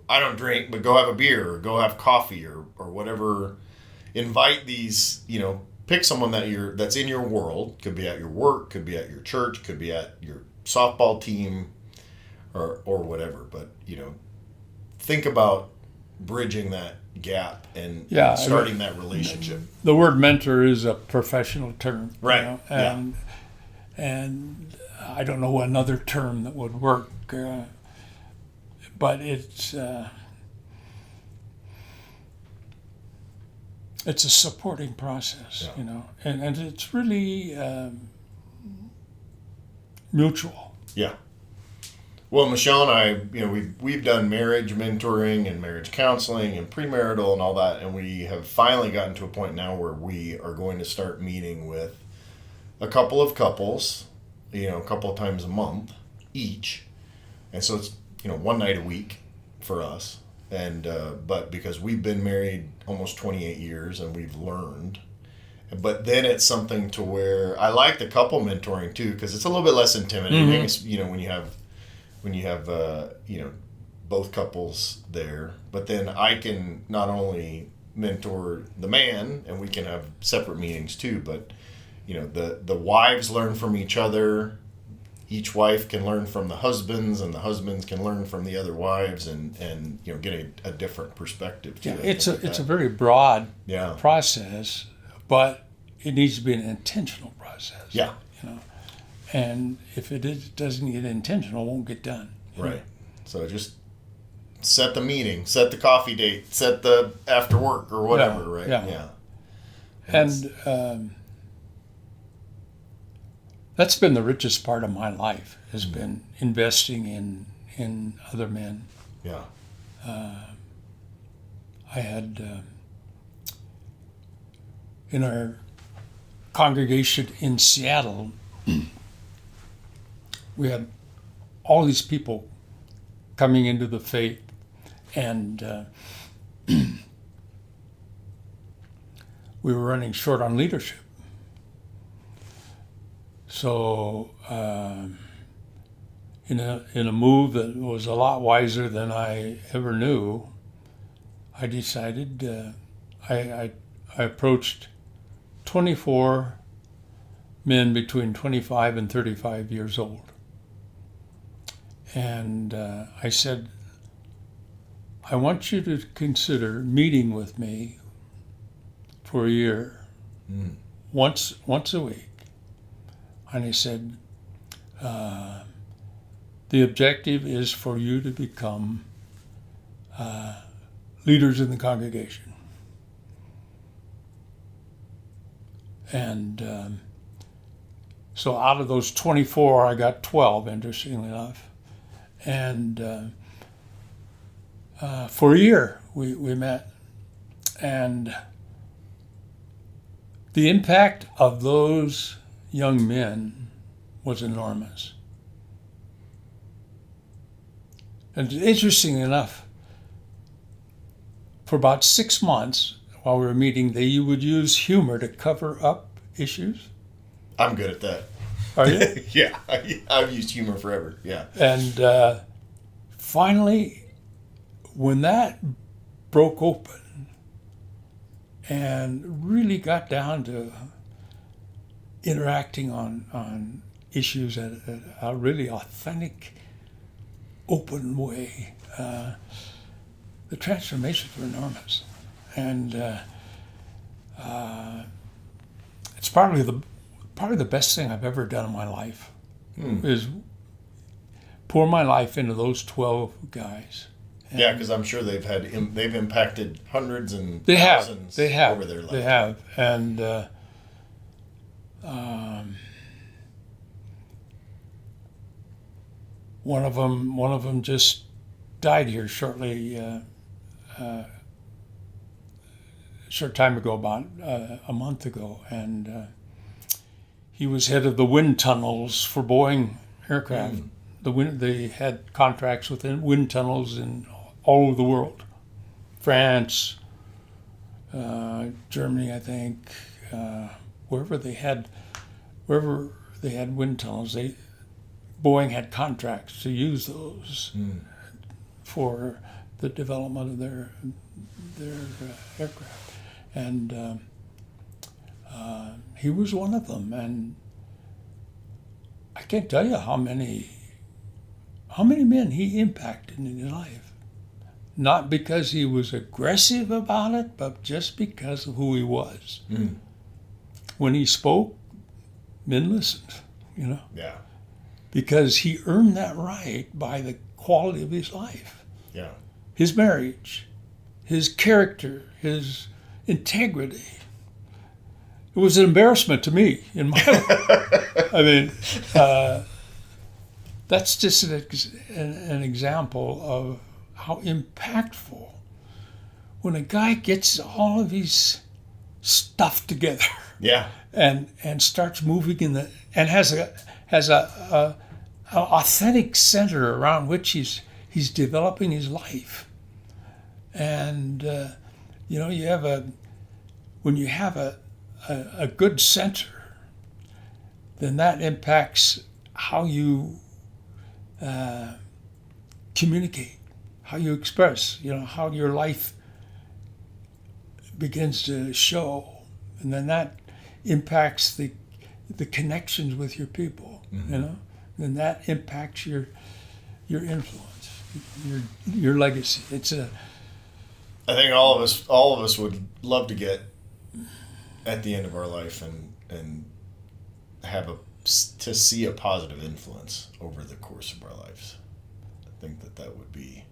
I don't drink, but go have a beer or go have coffee or whatever. Invite these, pick someone that's in your world. Could be at your work, could be at your church, could be at your softball team or whatever. But, think about bridging that gap and starting that relationship. The word mentor is a professional term, right? And I don't know another term that would work, but it's a supporting process, and it's really mutual. Yeah. Well, Michelle and I, we've done marriage mentoring and marriage counseling and premarital and all that, and we have finally gotten to a point now where we are going to start meeting with a couple of couples, a couple of times a month each, and so it's one night a week for us, and but because we've been married almost 28 years and we've learned. But then it's something to where I like the couple mentoring too, because it's a little bit less intimidating. Mm-hmm. It's, when you have both couples there, but then I can not only mentor the man, and we can have separate meetings too, but the wives learn from each other. Each wife can learn from the husbands, and the husbands can learn from the other wives, and get a different perspective too. Yeah, it's a very broad Yeah. process, but it needs to be an intentional process. Yeah. And if it doesn't get intentional, it won't get done. Right. So just set the meeting, set the coffee date, set the after work or whatever, right? Yeah. And that's been the richest part of my life, has been investing in other men. Yeah. I had in our congregation in Seattle, we had all these people coming into the faith, and we were running short on leadership. So in a move that was a lot wiser than I ever knew, I decided I approached 24 men between 25 and 35 years old. And I said, I want you to consider meeting with me for a year, once a week. And he said, The objective is for you to become leaders in the congregation. And so out of those 24, I got 12, interestingly enough. And for a year, we met. And the impact of those young men was enormous. And interesting enough, for about 6 months while we were meeting, they would use humor to cover up issues. I'm good at that. Are you? Yeah, I've used humor forever. Yeah. And finally, when that broke open and really got down to interacting on issues at a really authentic, open way, the transformations were enormous. And it's probably the best thing I've ever done in my life is pour my life into those 12 guys. And yeah, because I'm sure they've impacted hundreds and thousands over their life. They have. And one of them just died here short time ago, about a month ago, and he was head of the wind tunnels for Boeing aircraft. They had contracts with wind tunnels in all over the world, France, Germany, I think, wherever they had wind tunnels, Boeing had contracts to use those for the development of their aircraft. And he was one of them, and I can't tell you how many men he impacted in his life. Not because he was aggressive about it, but just because of who he was. When he spoke, men listened, Yeah. because he earned that right by the quality of his life. Yeah. His marriage, his character, his integrity. It was an embarrassment to me in my life. I mean, that's just an example of how impactful when a guy gets all of his stuff together. Yeah. And starts moving and has a authentic center around which he's developing his life. And when you have a good center, then that impacts how you communicate, how you express, how your life begins to show, and then that impacts the connections with your people, and that impacts your influence, your legacy. I think all of us would love to get at the end of our life and have to see a positive influence over the course of our lives. I think that would be.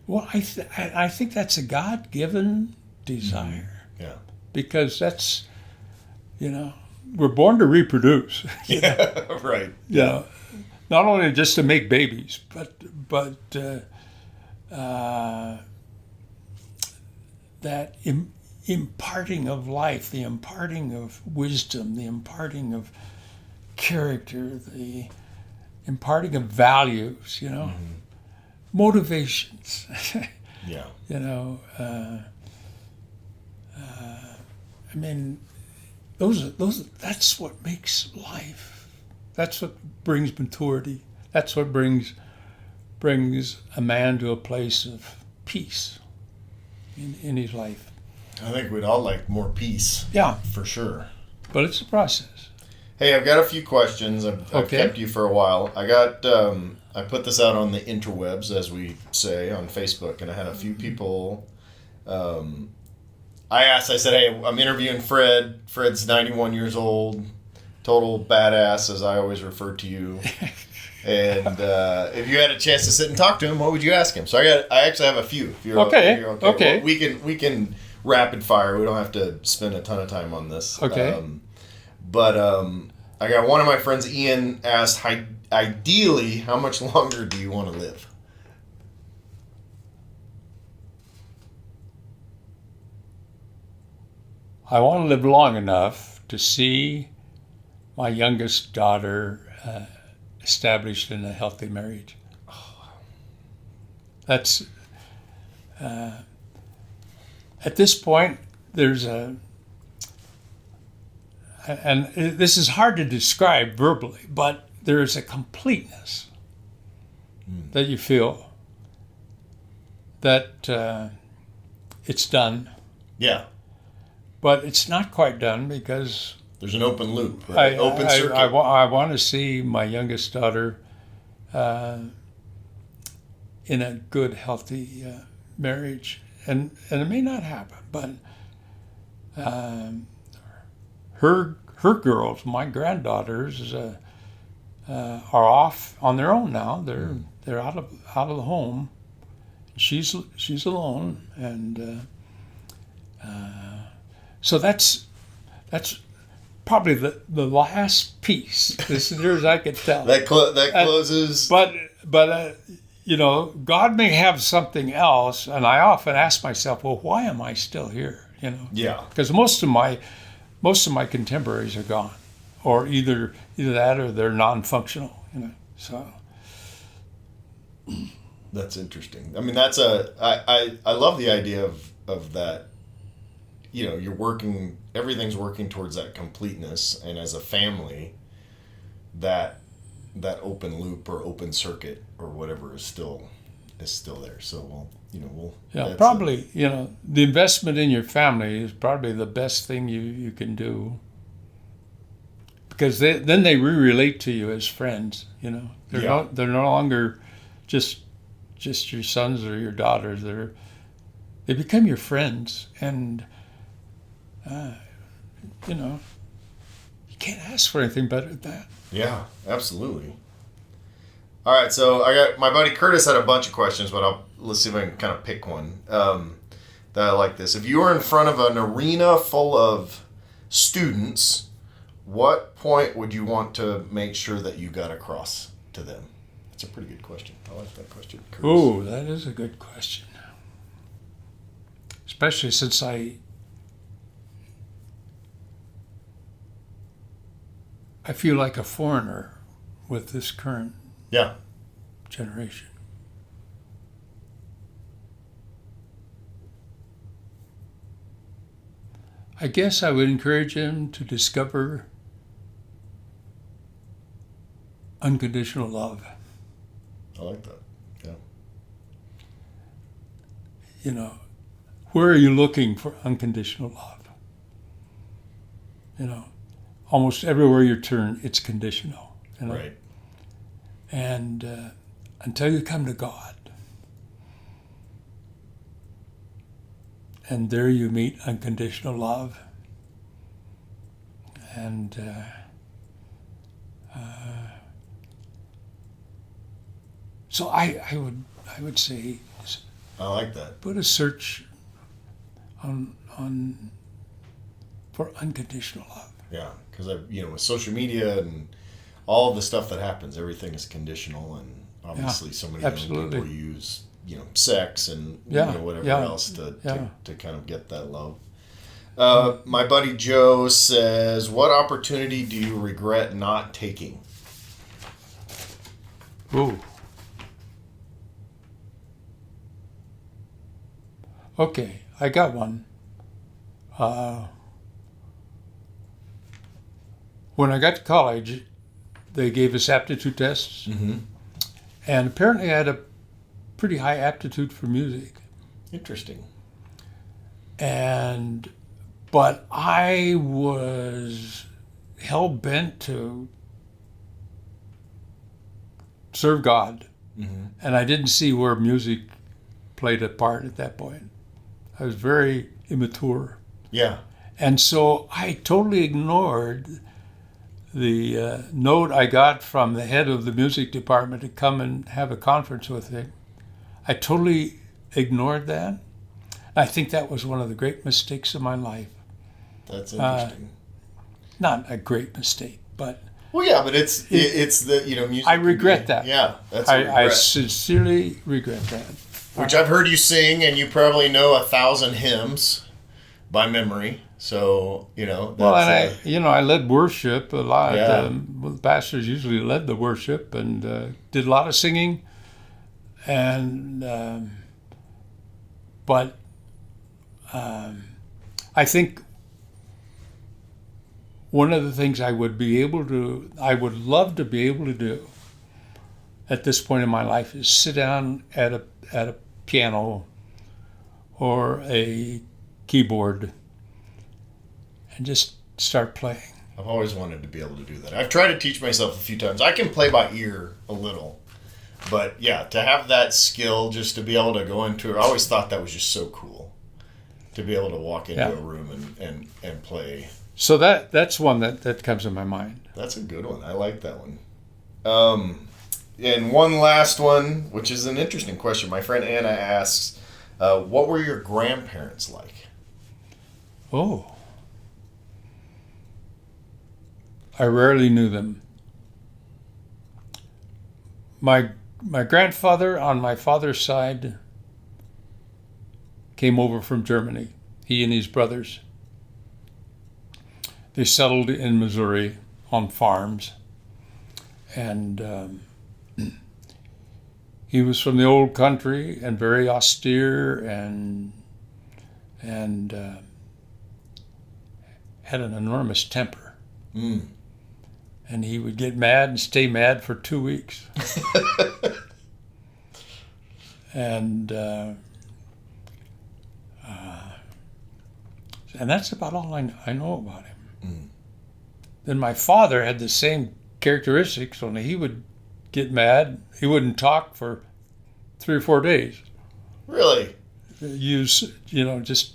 Well, I think that's a God-given desire. Yeah. Because that's, we're born to reproduce. Yeah. Right. Not only just to make babies, but that imparting of life, the imparting of wisdom, the imparting of character, the imparting of values, motivations. Yeah. I mean, those that's what makes life. That's what brings maturity. That's what brings a man to a place of peace in his life. I think we'd all like more peace. Yeah. For sure. But it's a process. Hey, I've got a few questions. I've kept you for a while. I put this out on the interwebs, as we say, on Facebook, and I had a few people. I said, hey, I'm interviewing Fred. Fred's 91 years old. total badass, as I always refer to you. And if you had a chance to sit and talk to him, what would you ask him? So I actually have a few. If you're okay. If you're okay. Well, we can rapid fire. We don't have to spend a ton of time on this. Okay. I got one of my friends, Ian, asked, ideally, how much longer do you want to live? I want to live long enough to see my youngest daughter established in a healthy marriage. That's at this point, there's and this is hard to describe verbally, but there is a completeness that you feel that it's done. Yeah. But it's not quite done because there's an open loop, right? Open circuit. I want to see my youngest daughter in a good, healthy marriage, and it may not happen, but her girls, my granddaughters, are off on their own now. They're out of the home. She's alone, and so that's probably the last piece, as near as I could tell. that closes. But God may have something else, and I often ask myself, well, why am I still here? Yeah. Because most of my contemporaries are gone, or either that or they're non-functional. So that's interesting. I mean, I love the idea of that. You're working, everything's working towards that completeness, and as a family, that open loop or open circuit or whatever is still there. So probably the investment in your family is probably the best thing you can do, because then they relate to you as friends. They're no longer just your sons or your daughters. They become your friends, and you can't ask for anything better than that. Yeah, absolutely. All right, so I got my buddy Curtis had a bunch of questions, but let's see if I can kind of pick one that I like this. If you were in front of an arena full of students, what point would you want to make sure that you got across to them? That's a pretty good question. I like that question, Curtis. Oh, that is a good question. Especially since I feel like a foreigner with this current generation. I guess I would encourage him to discover unconditional love. I like that. Yeah. Where are you looking for unconditional love? Almost everywhere you turn, it's conditional. Right. And until you come to God, and there you meet unconditional love, and so I would say, I like that. put a search on for unconditional love. Yeah, because with social media and all the stuff that happens, everything is conditional, and obviously so many young people use sex and whatever else to kind of get that love. My buddy Joe says, what opportunity do you regret not taking? Ooh. Okay, I got one. When I got to college, they gave us aptitude tests, and apparently I had a pretty high aptitude for music. Interesting. But I was hell-bent to serve God, and I didn't see where music played a part at that point. I was very immature. Yeah. And so I totally ignored note I got from the head of the music department to come and have a conference with him, I totally ignored that. I think that was one of the great mistakes of my life. That's interesting. Not a great mistake, but well, yeah, but it's the music. I regret that. Yeah, that's a regret. I sincerely regret that. Which I've heard you sing, and you probably know 1,000 hymns by memory. So that's, well, and I led worship a lot. Yeah. The pastors usually led the worship and did a lot of singing, and but I think one of the things I would love to be able to do at this point in my life is sit down at a piano or a keyboard and just start playing. I've always wanted to be able to do that. I've tried to teach myself a few times. I can play by ear a little, but yeah, to have that skill, just to be able to go into it, I always thought that was just so cool to be able to walk into a room and play. So that's one that comes to my mind. That's a good one. I like that one. And one last one, which is an interesting question. My friend Anna asks, what were your grandparents like? Oh. I rarely knew them. My grandfather on my father's side came over from Germany, he and his brothers. They settled in Missouri on farms, and he was from the old country and very austere and had an enormous temper. Mm. And he would get mad and stay mad for 2 weeks. And that's about all I know about him. Mm. Then my father had the same characteristics, only he would get mad. He wouldn't talk for 3 or 4 days. Really? Just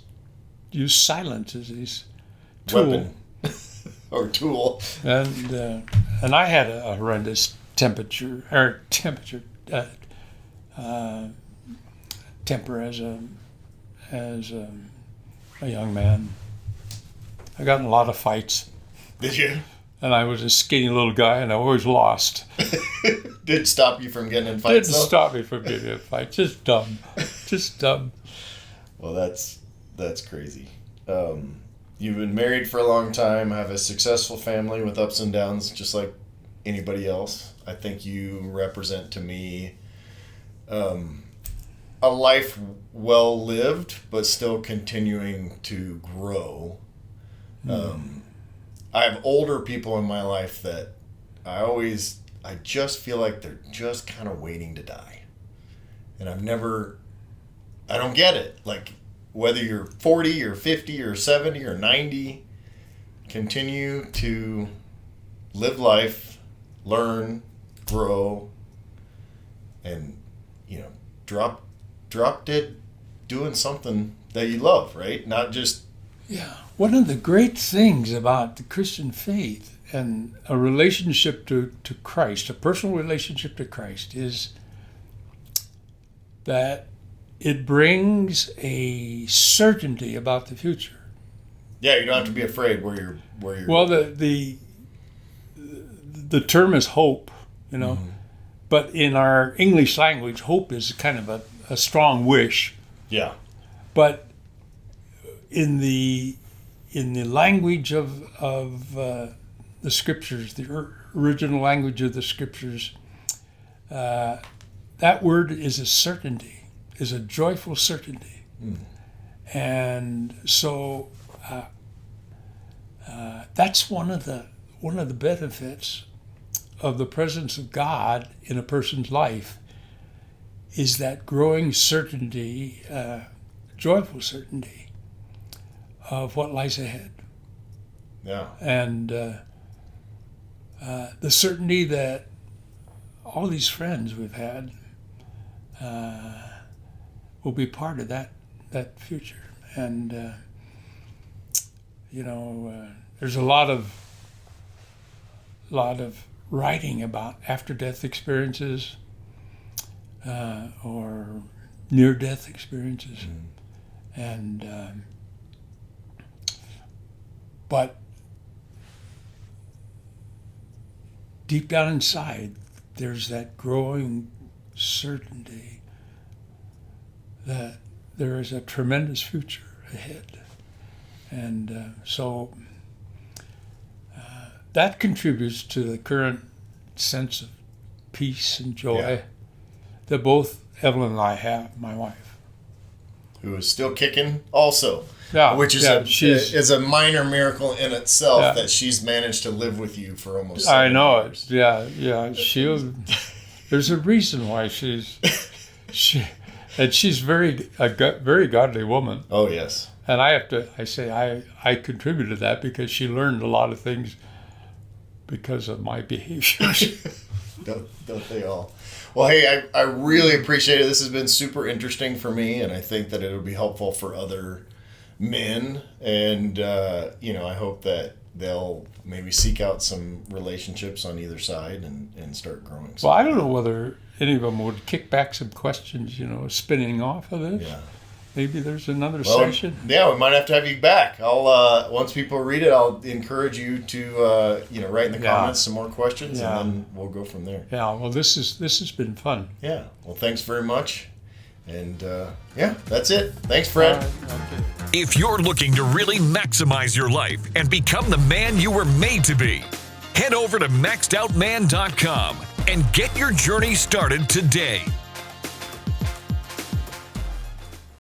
use silence as his tool. Weapon. Or tool. And I had a horrendous temper as a young man. I got in a lot of fights. Did you? And I was a skinny little guy, and I always lost. Did stop you from getting in fights? Didn't stop me from getting in fights. Just dumb. Well, that's crazy. You've been married for a long time, have a successful family with ups and downs, just like anybody else. I think you represent to me a life well lived, but still continuing to grow. I have older people in my life that I just feel like they're just kind of waiting to die. And I don't get it. Like, whether you're 40 or 50 or 70 or 90, continue to live life, learn, grow, and, drop dead doing something that you love, right? Not just... Yeah. One of the great things about the Christian faith and a relationship to Christ, a personal relationship to Christ, is that it brings a certainty about the future. Yeah, you don't have to be afraid where you're. Well, the term is hope, Mm-hmm. but in our English language, hope is kind of a strong wish. Yeah. But in the language of the scriptures, the original language of the scriptures, that word is a certainty, is a joyful certainty. Mm. And so that's one of the benefits of the presence of God in a person's life, is that growing certainty, joyful certainty of what lies ahead. Yeah. And the certainty that all these friends we've had will be part of that future. And, there's a lot of lot of writing about after-death experiences or near-death experiences, and but deep down inside, there's that growing certainty that there is a tremendous future ahead, and so that contributes to the current sense of peace and joy that both Evelyn and I have, my wife. Who is still kicking also. Yeah, which is a minor miracle in itself that she's managed to live with you for almost 7 I know years. it. Yeah. There's a reason why she's very godly woman. Oh yes. And I contributed that because she learned a lot of things because of my behavior. Don't they all? Well, hey, I really appreciate it. This has been super interesting for me, and I think that it'll be helpful for other men. And, I hope that they'll maybe seek out some relationships on either side and start growing. Well, I don't know whether any of them would kick back some questions, spinning off of this. Yeah. Maybe there's another session. Yeah, we might have to have you back. I'll once people read it, I'll encourage you to write in the comments some more questions, and then we'll go from there. Yeah. Well, this has been fun. Yeah. Well, thanks very much, and that's it. Thanks, Fred. Okay. If you're looking to really maximize your life and become the man you were made to be, head over to maxedoutman.com and get your journey started today.